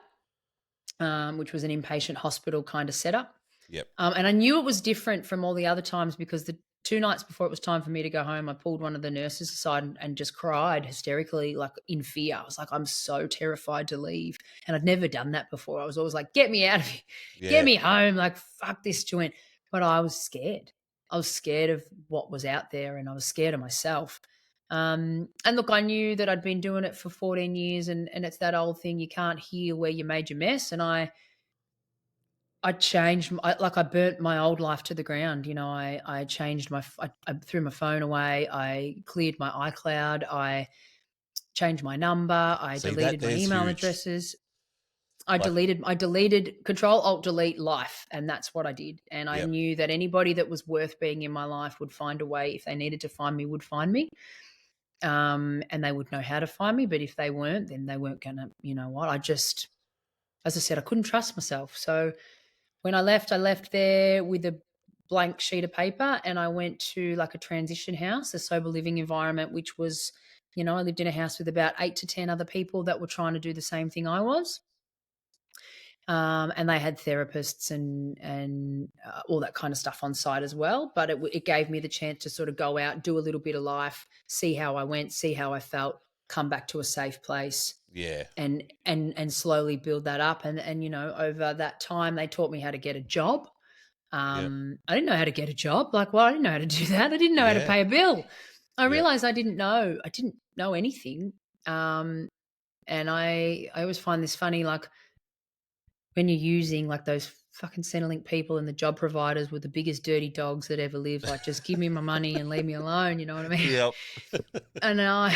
Speaker 1: which was an inpatient hospital kind of setup.
Speaker 2: Yep,
Speaker 1: And I knew it was different from all the other times because the 2 nights before it was time for me to go home, I pulled one of the nurses aside and just cried hysterically, like, in fear. I was like, I'm so terrified to leave. And I'd never done that before. I was always like, get me out of here, get
Speaker 2: yeah,
Speaker 1: me home, like, fuck this joint. But I was scared. I was scared of what was out there and I was scared of myself. And look, I knew that I'd been doing it for 14 years and it's that old thing, you can't heal where you made your mess. And I changed, I burnt my old life to the ground. I changed I threw my phone away. I cleared my iCloud. I changed my number. I
Speaker 2: see, that
Speaker 1: deleted my
Speaker 2: there's
Speaker 1: email
Speaker 2: huge.
Speaker 1: addresses.
Speaker 2: Like,
Speaker 1: I deleted Control Alt Delete life, and that's what I did. And I
Speaker 2: yep,
Speaker 1: knew that anybody that was worth being in my life would find a way. If they needed to find me, would find me. And they would know how to find me. But if they weren't, then they weren't gonna. You know what? As I said, I couldn't trust myself. So when I left there with a blank sheet of paper, and I went to like a transition house, a sober living environment, which was, I lived in a house with about 8 to 10 other people that were trying to do the same thing I was. And they had therapists and all that kind of stuff on site as well. But it gave me the chance to sort of go out, do a little bit of life, see how I went, see how I felt, come back to a safe place,
Speaker 2: Yeah.
Speaker 1: and slowly build that up. And over that time, they taught me how to get a job.
Speaker 2: Yep.
Speaker 1: I didn't know how to get a job. Like, well, I didn't know how to do that. I didn't know how to
Speaker 2: Yeah.
Speaker 1: pay a bill. I
Speaker 2: Yep.
Speaker 1: realized I didn't know. I didn't know anything. And I always find this funny, like when you're using like those fucking Centrelink people and the job providers with the biggest dirty dogs that ever lived, like just give me my money and leave me alone. You know what I mean?
Speaker 2: Yep.
Speaker 1: And I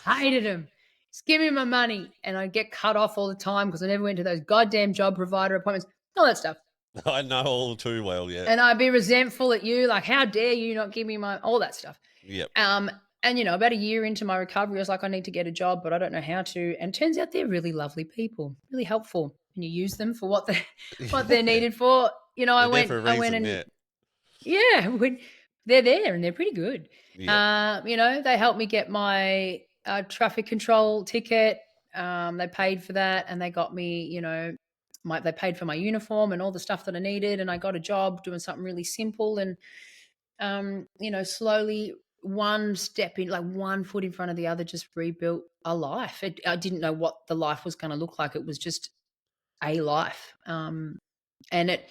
Speaker 1: hated them. Just give me my money. And I'd get cut off all the time because I never went to those goddamn job provider appointments, all that stuff.
Speaker 2: I know all too well. Yeah.
Speaker 1: And I'd be resentful at you, like, how dare you not give me all that stuff.
Speaker 2: Yep.
Speaker 1: And about a year into my recovery, I was like, I need to get a job, but I don't know how to. And turns out they're really lovely people, really helpful when you use them for what they're
Speaker 2: Yeah.
Speaker 1: needed for. I
Speaker 2: They're there for a
Speaker 1: went
Speaker 2: reason.
Speaker 1: and
Speaker 2: Yeah.
Speaker 1: yeah, they're there and they're pretty good.
Speaker 2: Yep.
Speaker 1: They helped me get my traffic control ticket. They paid for that, and they got me, they paid for my uniform and all the stuff that I needed, and I got a job doing something really simple. And slowly, one step in, like one foot in front of the other, just rebuilt a life. I didn't know what the life was going to look like. It was just a life. And it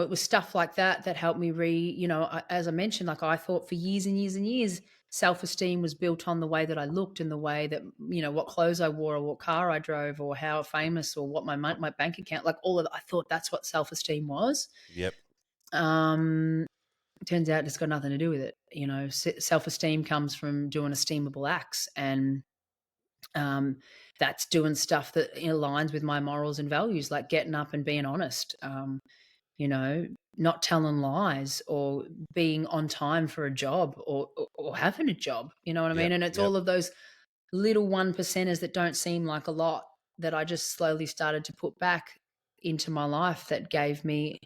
Speaker 1: was stuff like that that helped me as I mentioned, like I thought for years and years and years, self-esteem was built on the way that I looked and the way that, what clothes I wore or what car I drove or how famous or what my bank account, like all of that. I thought that's what self-esteem was.
Speaker 2: Yep.
Speaker 1: Um, Turns out it's got nothing to do with it. Self-esteem comes from doing esteemable acts, and that's doing stuff that aligns with my morals and values, like getting up and being honest. Not telling lies or being on time for a job or having a job. You know what I mean?
Speaker 2: Yep.
Speaker 1: And it's
Speaker 2: Yep.
Speaker 1: all of those little 1%ers that don't seem like a lot that I just slowly started to put back into my life that gave me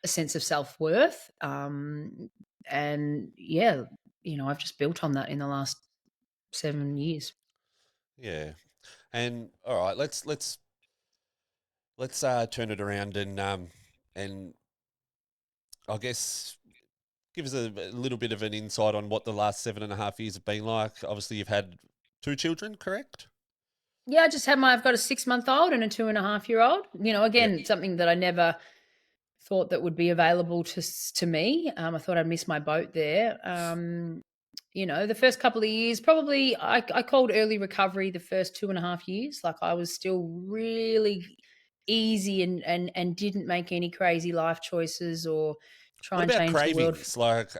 Speaker 1: a sense of self-worth. And yeah, I've just built on that in the last 7 years.
Speaker 2: Yeah. And all right, let's turn it around and I guess give us a little bit of an insight on what the last 7.5 years have been like. Obviously, you've had 2 children, correct?
Speaker 1: Yeah, I've got a 6-month-old and a 2.5-year-old.
Speaker 2: Yep.
Speaker 1: Again, something that I never thought that would be available to me. I thought I'd miss my boat there. The first couple of years, probably I called early recovery the first 2.5 years. Like I was still really easy and didn't make any crazy life choices or try
Speaker 2: What
Speaker 1: and
Speaker 2: about
Speaker 1: change the world.
Speaker 2: cravings? Like,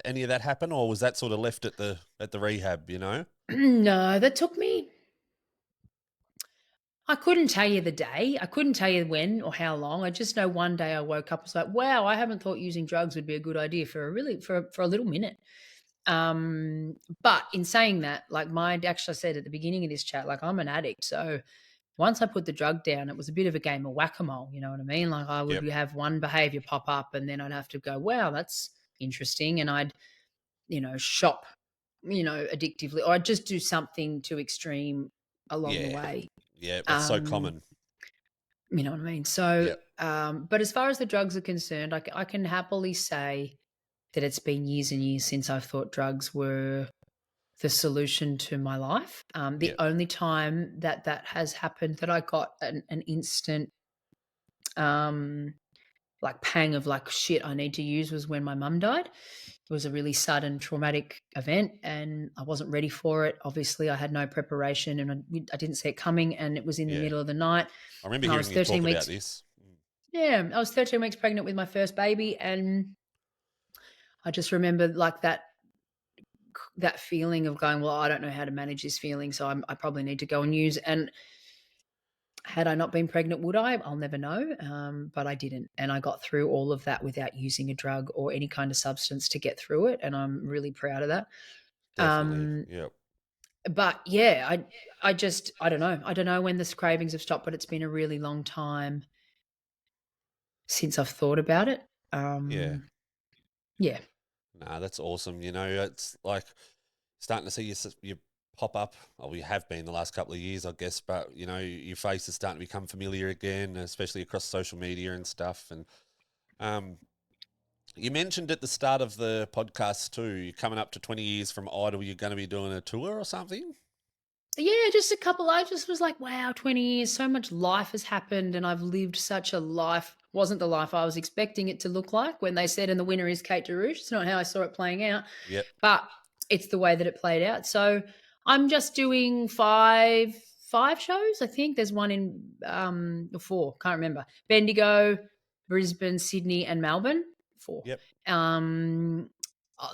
Speaker 2: any of that happen, or was that sort of left at the rehab?
Speaker 1: No, that took me. I couldn't tell you the day. I couldn't tell you when or how long. I just know one day I woke up and was like, wow, I haven't thought using drugs would be a good idea for a little minute. But in saying that, like actually I said at the beginning of this chat, like I'm an addict. So once I put the drug down, it was a bit of a game of whack-a-mole. You know what I mean? Like I would
Speaker 2: Yep.
Speaker 1: have one behavior pop up and then I'd have to go, wow, that's interesting. And I'd, shop, addictively, or I'd just do something too extreme along the
Speaker 2: Yeah.
Speaker 1: way.
Speaker 2: Yeah. That's so
Speaker 1: Um,
Speaker 2: common.
Speaker 1: you know what I mean? So,
Speaker 2: Yep.
Speaker 1: but as far as the drugs are concerned, I can happily say that it's been years and years since I've thought drugs were the solution to my life. The
Speaker 2: Yep.
Speaker 1: only time that has happened that I got an instant like pang of like shit I need to use was when my mum died. It was a really sudden traumatic event and I wasn't ready for it. Obviously, I had no preparation and I didn't see it coming, and it was in the
Speaker 2: Yeah.
Speaker 1: middle of the night.
Speaker 2: I remember
Speaker 1: And I
Speaker 2: hearing
Speaker 1: was
Speaker 2: you talk
Speaker 1: 13
Speaker 2: about
Speaker 1: weeks.
Speaker 2: this.
Speaker 1: Yeah, I was 13 weeks pregnant with my first baby, and I just remember like that feeling of going, well, I don't know how to manage this feeling, so I probably need to go and use. And had I not been pregnant, would I? I'll never know. But I didn't, and I got through all of that without using a drug or any kind of substance to get through it, and I'm really proud of that.
Speaker 2: Definitely.
Speaker 1: Um,
Speaker 2: Yep.
Speaker 1: but yeah, I don't know. I don't know when the cravings have stopped, but it's been a really long time since I've thought about it.
Speaker 2: Yeah.
Speaker 1: Yeah.
Speaker 2: Nah, that's awesome. You know, it's like starting to see you pop up. Well, we have been the last couple of years, I guess, but you know, your face is starting to become familiar again, especially across social media and stuff. And um, you mentioned at the start of the podcast too, you're coming up to 20 years from Idol. You're going to be doing a tour or something.
Speaker 1: Yeah, just a couple. I just was like, wow, 20 years, so much life has happened, and I've lived such a life. Wasn't the life I was expecting it to look like when they said, and the winner is Kate DeAraugo. It's not how I saw it playing out,
Speaker 2: Yep.
Speaker 1: but it's the way that it played out. So I'm just doing five shows. I think there's one in four, can't remember. Bendigo, Brisbane, Sydney, and Melbourne. Four.
Speaker 2: Yep.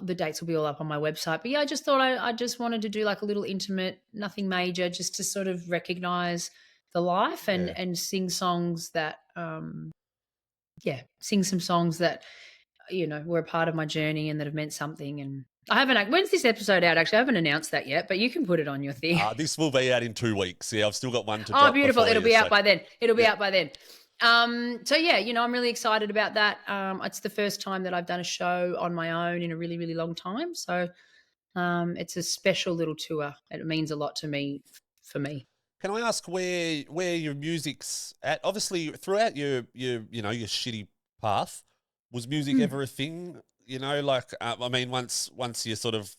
Speaker 1: The dates will be all up on my website. But yeah, I just thought I just wanted to do like a little intimate, nothing major, just to sort of recognize the life and
Speaker 2: Yeah.
Speaker 1: and sing songs that sing some songs that were a part of my journey and that have meant something. And I haven't. When's this episode out? Actually, I haven't announced that yet, but you can put it on your thing.
Speaker 2: This will be out in 2 weeks. Yeah, I've still got one to
Speaker 1: Oh,
Speaker 2: drop.
Speaker 1: beautiful!
Speaker 2: Before
Speaker 1: It'll
Speaker 2: you,
Speaker 1: be
Speaker 2: so.
Speaker 1: out by then. It'll be
Speaker 2: Yep.
Speaker 1: out by then. So yeah, I'm really excited about that. It's the first time that I've done a show on my own in a really, really long time. So it's a special little tour. It means a lot to me, for me.
Speaker 2: Can I ask where your music's at? Obviously, throughout your your shitty path, was music ever a thing? You know, like I mean, once you sort of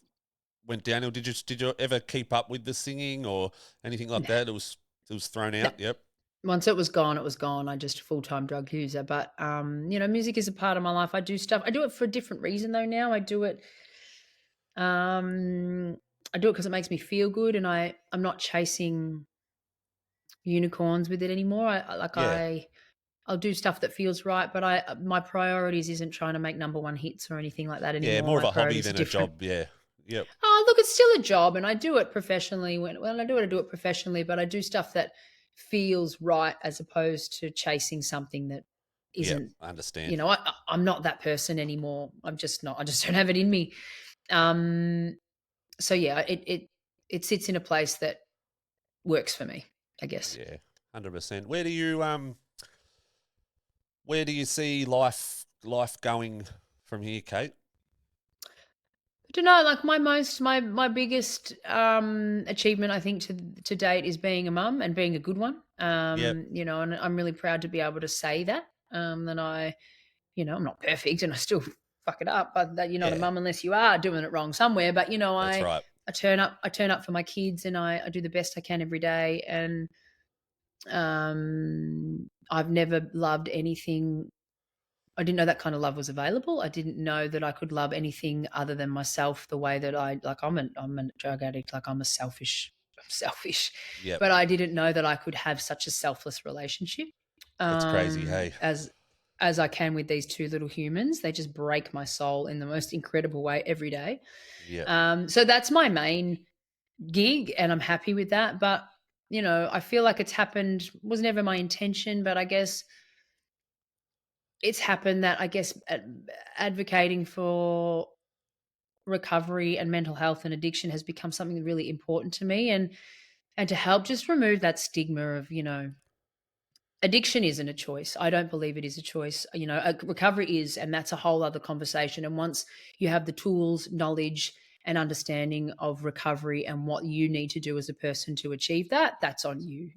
Speaker 2: went downhill, did you ever keep up with the singing or anything like that? It was thrown out. Yep.
Speaker 1: Once it was gone, it was gone. I just a full-time drug user. But music is a part of my life. I do stuff. I do it for a different reason though now. I do it because it makes me feel good, and I'm not chasing unicorns with it anymore. I'll do stuff that feels right, but my priorities isn't trying to make number one hits or anything like that anymore.
Speaker 2: Yeah, more of
Speaker 1: My
Speaker 2: a hobby
Speaker 1: priorities are
Speaker 2: than a
Speaker 1: different.
Speaker 2: job. Yeah. Yep.
Speaker 1: Oh, look, it's still a job, and I do it professionally. When I do it professionally, but I do stuff that feels right as opposed to chasing something that
Speaker 2: Yep.
Speaker 1: isn't.
Speaker 2: I understand.
Speaker 1: I'm not that person anymore. I'm just not. I just don't have it in me. So yeah, it sits in a place that works for me, I guess.
Speaker 2: Yeah, 100%. Where do you see life going from here, Kate?
Speaker 1: I don't know, like my biggest achievement, I think, to date is being a mum and being a good one.
Speaker 2: Yep.
Speaker 1: And I'm really proud to be able to say that. That I'm not perfect and I still fuck it up, but that you're not a
Speaker 2: Yeah.
Speaker 1: mum unless you are doing it wrong somewhere. But
Speaker 2: That's right.
Speaker 1: I turn up for my kids, and I do the best I can every day. And I've never loved anything. I didn't know that kind of love was available. I didn't know that I could love anything other than myself the way that I'm a drug addict. Like I'm selfish,
Speaker 2: Yep.
Speaker 1: but I didn't know that I could have such a selfless relationship.
Speaker 2: It's crazy, hey.
Speaker 1: As I can with these two little humans. They just break my soul in the most incredible way every day.
Speaker 2: Yeah.
Speaker 1: So that's my main gig, and I'm happy with that. But I feel like it's happened, was never my intention, but I guess it's happened that advocating for recovery and mental health and addiction has become something really important to me, and to help just remove that stigma of, addiction isn't a choice. I don't believe it is a choice. Recovery is, and that's a whole other conversation. And once you have the tools, knowledge, and understanding of recovery and what you need to do as a person to achieve that, that's on you.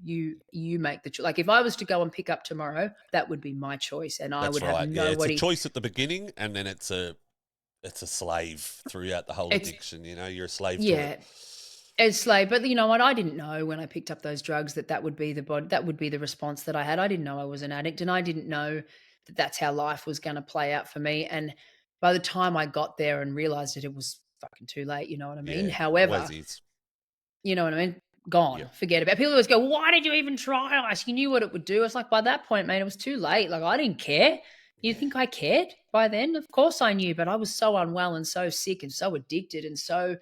Speaker 1: You make the choice. Like if I was to go and pick up tomorrow, that would be my choice, and I
Speaker 2: That's
Speaker 1: would
Speaker 2: right.
Speaker 1: have
Speaker 2: Yeah, it's a
Speaker 1: nobody.
Speaker 2: choice at the beginning, and then it's a slave throughout the whole
Speaker 1: It's
Speaker 2: addiction. You're a slave to
Speaker 1: yeah.
Speaker 2: it.
Speaker 1: It's like, but you know what? I didn't know when I picked up those drugs that would be that would be the response that I had. I didn't know I was an addict, and I didn't know that that's how life was going to play out for me. And by the time I got there and realized it was fucking too late. You know what I mean?
Speaker 2: Yeah,
Speaker 1: However,
Speaker 2: always is.
Speaker 1: you know what I mean? Gone.
Speaker 2: Yep.
Speaker 1: Forget about it. People always go, why did you even try us? You knew what it would do. It's like, by that point, man, it was too late. Like, I didn't care. You
Speaker 2: Yeah.
Speaker 1: think I cared by then? Of course I knew, but I was so unwell and so sick and so addicted and so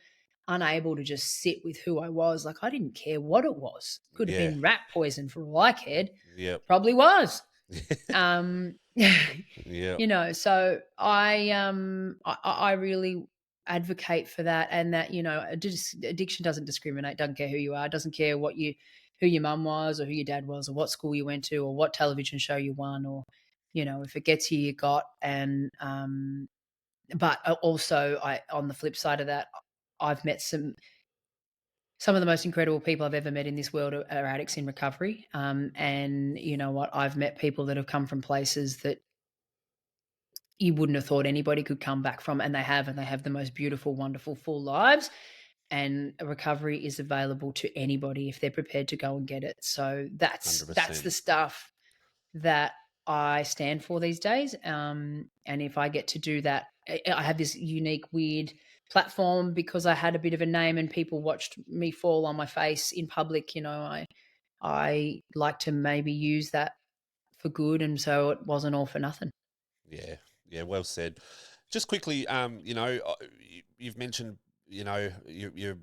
Speaker 1: unable to just sit with who I was. Like, I didn't care what it was. Could have
Speaker 2: Yeah.
Speaker 1: been rat poison for all I cared.
Speaker 2: Yep.
Speaker 1: Probably was.
Speaker 2: Yeah.
Speaker 1: So I really advocate for that, and that, addiction doesn't discriminate, doesn't care who you are, doesn't care who your mum was or who your dad was or what school you went to or what television show you won or if it gets you, you got. And but also, on the flip side of that, I've met some of the most incredible people I've ever met in this world are addicts in recovery. And you know what? I've met people that have come from places that you wouldn't have thought anybody could come back from, and they have the most beautiful, wonderful, full lives. And a recovery is available to anybody if they're prepared to go and get it. So that's
Speaker 2: 100%.
Speaker 1: the stuff that I stand for these days. And if I get to do that, I have this unique, weird platform because I had a bit of a name and people watched me fall on my face in public. I like to maybe use that for good, and so it wasn't all for nothing.
Speaker 2: Yeah, yeah, well said. Just quickly, you've mentioned, your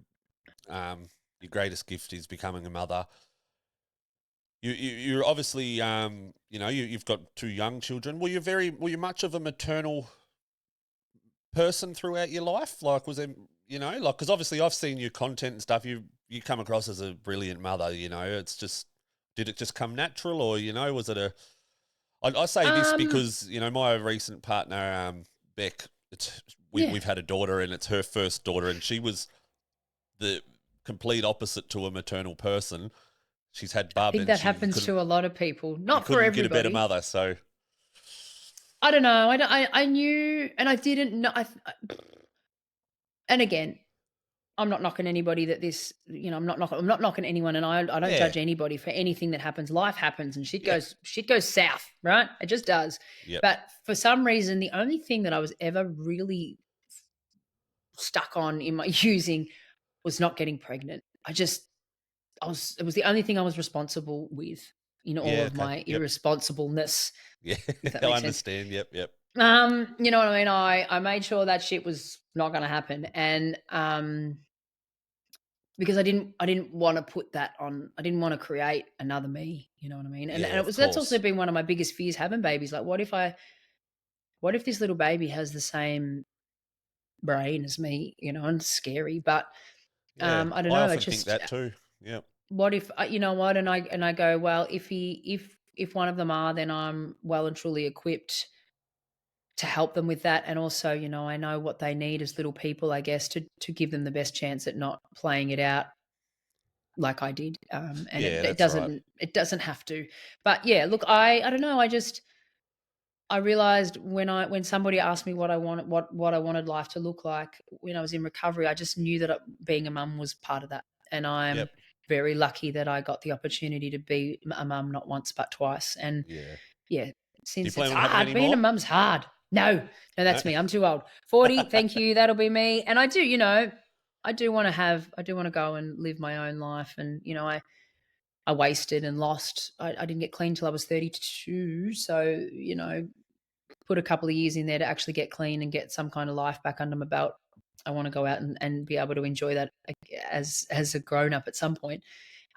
Speaker 2: greatest gift is becoming a mother. You're obviously, you've got two young children. Were you much of a maternal person throughout your life? Like, was there, because obviously I've seen your content and stuff. You come across as a brilliant mother. It's just, did it just come natural, or was it I say this
Speaker 1: Um,
Speaker 2: because my recent partner, Beck,
Speaker 1: yeah,
Speaker 2: we've had a daughter, and it's her first daughter, and she was the complete opposite to a maternal person. She's had
Speaker 1: I
Speaker 2: bub,
Speaker 1: think
Speaker 2: and
Speaker 1: that happens to a lot of people,
Speaker 2: you
Speaker 1: not for
Speaker 2: couldn't get a better
Speaker 1: everybody.
Speaker 2: mother. So
Speaker 1: I don't know. I knew, and I didn't know. And again, I'm not knocking anybody that this, I'm not knocking anyone, and I don't
Speaker 2: yeah,
Speaker 1: judge anybody for anything that happens. Life happens, and
Speaker 2: yeah,
Speaker 1: shit goes south, right? It just does.
Speaker 2: yep,
Speaker 1: But for some reason, the only thing that I was ever really stuck on in my using was not getting pregnant. It was the only thing I was responsible with in all
Speaker 2: yeah,
Speaker 1: of
Speaker 2: okay,
Speaker 1: my
Speaker 2: yep,
Speaker 1: irresponsibleness,
Speaker 2: yeah.
Speaker 1: if that
Speaker 2: I
Speaker 1: makes sense.
Speaker 2: understand. Yep, yep,
Speaker 1: You know what I mean? I made sure that shit was not gonna happen. And because I didn't want to put that on. I didn't want to create another me, you know what I mean? And
Speaker 2: yeah, of
Speaker 1: that's also
Speaker 2: course.
Speaker 1: been one of my biggest fears having babies. Like, what if this little baby has the same brain as me, and it's scary. But
Speaker 2: Yeah,
Speaker 1: I don't
Speaker 2: I
Speaker 1: know. It
Speaker 2: often think
Speaker 1: just,
Speaker 2: that too. Yep,
Speaker 1: what if, you know what? And I go, well, if one of them are, then I'm well and truly equipped to help them with that. And also, I know what they need as little people, I guess, to give them the best chance at not playing it out like I did. And
Speaker 2: yeah,
Speaker 1: it
Speaker 2: that's right.
Speaker 1: doesn't have to. But yeah, look, I don't know. I realized when somebody asked me what I wanted life to look like when I was in recovery, I just knew that being a mum was part of that. And I'm
Speaker 2: Yep,
Speaker 1: very lucky that I got the opportunity to be a mum not once but twice. And
Speaker 2: yeah.
Speaker 1: yeah,
Speaker 2: Do you
Speaker 1: since it's
Speaker 2: plan on having
Speaker 1: hard,
Speaker 2: any
Speaker 1: being a
Speaker 2: more?
Speaker 1: mum's hard. No,
Speaker 2: No.
Speaker 1: that's me. I'm too old. 40, thank you. That'll be me. And I do, I do want to go and live my own life. And, I wasted and lost. I didn't get clean till I was 32. So, put a couple of years in there to actually get clean and get some kind of life back under my belt. I want to go out and be able to enjoy that as a grown up at some point.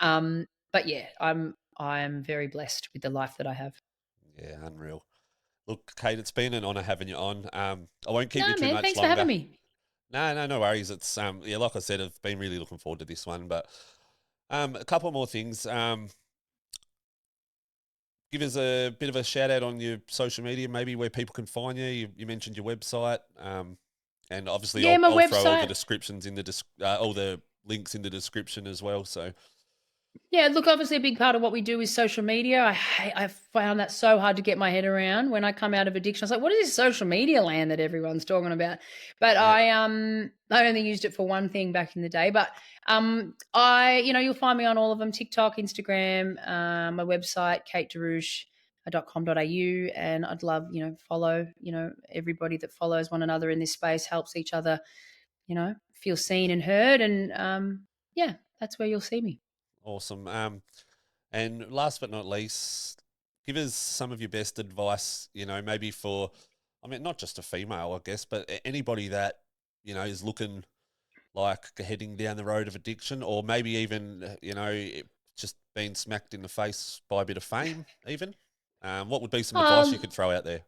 Speaker 1: But yeah, I'm very blessed with the life that I have.
Speaker 2: Yeah, unreal. Look, Kate, it's been an honour having you on. I won't keep you
Speaker 1: No,
Speaker 2: too
Speaker 1: man,
Speaker 2: much
Speaker 1: thanks for having
Speaker 2: longer.
Speaker 1: me.
Speaker 2: No worries. It's yeah, like I said, I've been really looking forward to this one. But a couple more things. Give us a bit of a shout out on your social media, maybe where people can find you. You mentioned your website, and obviously
Speaker 1: Yeah, my
Speaker 2: I'll throw all the
Speaker 1: website.
Speaker 2: descriptions in all the links in the description as well. So
Speaker 1: Yeah, look, obviously a big part of what we do is social media. I found that so hard to get my head around when I come out of addiction. I was like, what is this social media land that everyone's talking about? But
Speaker 2: yeah,
Speaker 1: I only used it for one thing back in the day. But you'll find me on all of them: TikTok, Instagram, my website, katedearouge.com.au. And I'd love, follow, everybody that follows one another in this space helps each other, feel seen and heard. And yeah, that's where you'll see me.
Speaker 2: awesome. And last but not least, give us some of your best advice. Maybe for, I mean, not just a female, I guess, but anybody that is looking like heading down the road of addiction, or maybe even just being smacked in the face by a bit of fame. Even, what would be some advice you
Speaker 1: Um,
Speaker 2: could throw out there?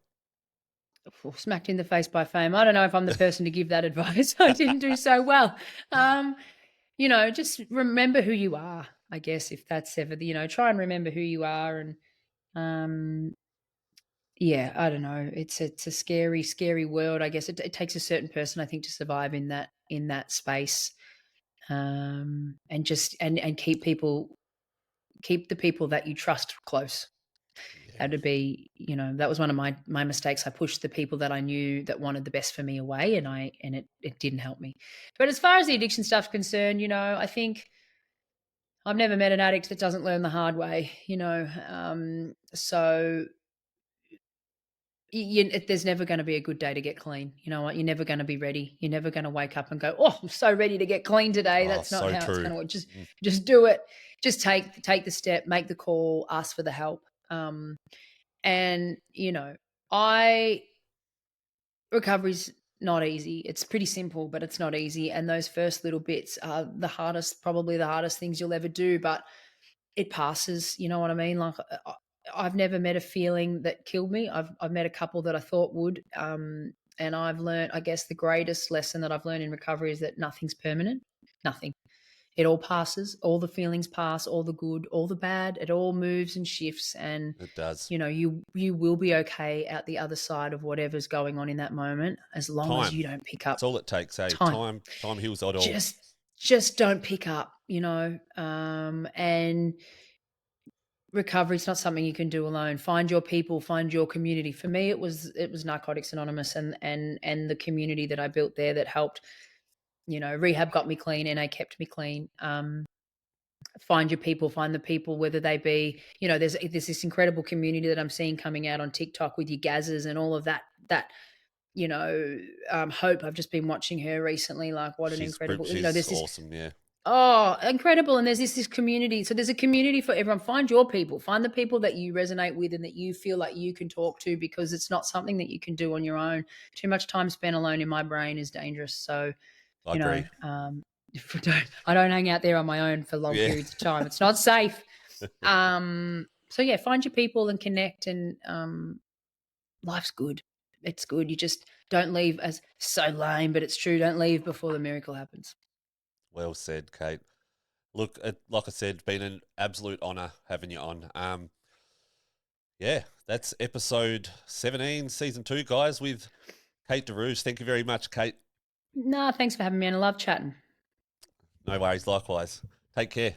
Speaker 1: Smacked in the face by fame. I don't know if I'm the person to give that advice. I didn't do so well. Um, just remember who you are, I guess, if that's ever, try and remember who you are. And um, Yeah, I don't know. It's a scary, scary world. I guess it takes a certain person, I think, to survive in that space, and just and keep the people that you trust close.
Speaker 2: Yeah.
Speaker 1: That'd be, that was one of my mistakes. I pushed the people that I knew that wanted the best for me away, and it didn't help me. But as far as the addiction stuff's concerned, I think I've never met an addict that doesn't learn the hard way. So there's never going to be a good day to get clean. You know what? You're never going to be ready. You're never going to wake up and go, "Oh, I'm so ready to get clean today."
Speaker 2: Oh,
Speaker 1: That's not
Speaker 2: so
Speaker 1: how it's going
Speaker 2: true.
Speaker 1: to work. Just
Speaker 2: Mm.
Speaker 1: just do it. Just take the step, make the call, ask for the help. And I recovery's not easy. It's pretty simple, but it's not easy. And those first little bits are probably the hardest things you'll ever do. But it passes, you know what I mean? Like, I've never met a feeling that killed me. I've met a couple that I thought would, and I've learned, I guess, the greatest lesson that I've learned in recovery is that nothing's permanent. Nothing. It all passes. All the feelings pass. All the good, all the bad. It all moves and shifts, and
Speaker 2: It does.
Speaker 1: you will be okay out the other side of whatever's going on in that moment, as long as
Speaker 2: Time.
Speaker 1: you don't pick up
Speaker 2: That's all it takes, eh?
Speaker 1: time.
Speaker 2: Time heals it all.
Speaker 1: Just don't pick up, and recovery is not something you can do alone. Find your people, find your community. For me, it was Narcotics Anonymous and the community that I built there that helped. Rehab got me clean, NA kept me clean. Find your people, find the people, whether they be, there's this incredible community that I'm seeing coming out on TikTok with your Gazers and all of that, Hope. I've just been watching her recently. Like, what an incredible,
Speaker 2: She's
Speaker 1: there's this.
Speaker 2: awesome, yeah.
Speaker 1: Oh, incredible. And there's this community. So there's a community for everyone. Find your people. Find the people that you resonate with and that you feel like you can talk to, because it's not something that you can do on your own. Too much time spent alone in my brain is dangerous. So,
Speaker 2: I agree.
Speaker 1: I don't hang out there on my own for long
Speaker 2: Yeah.
Speaker 1: periods of time. It's not safe. So yeah, find your people and connect, and life's good. It's good. You just don't leave, as so lame, but it's true. Don't leave before the miracle happens.
Speaker 2: Well said, Kate. Look, like I said, it's been an absolute honour having you on. Yeah, that's episode 17, season 2, guys, with Kate DeAraugo. Thank you very much, Kate.
Speaker 1: Nah, thanks for having me, and I love chatting.
Speaker 2: No worries, likewise. Take care.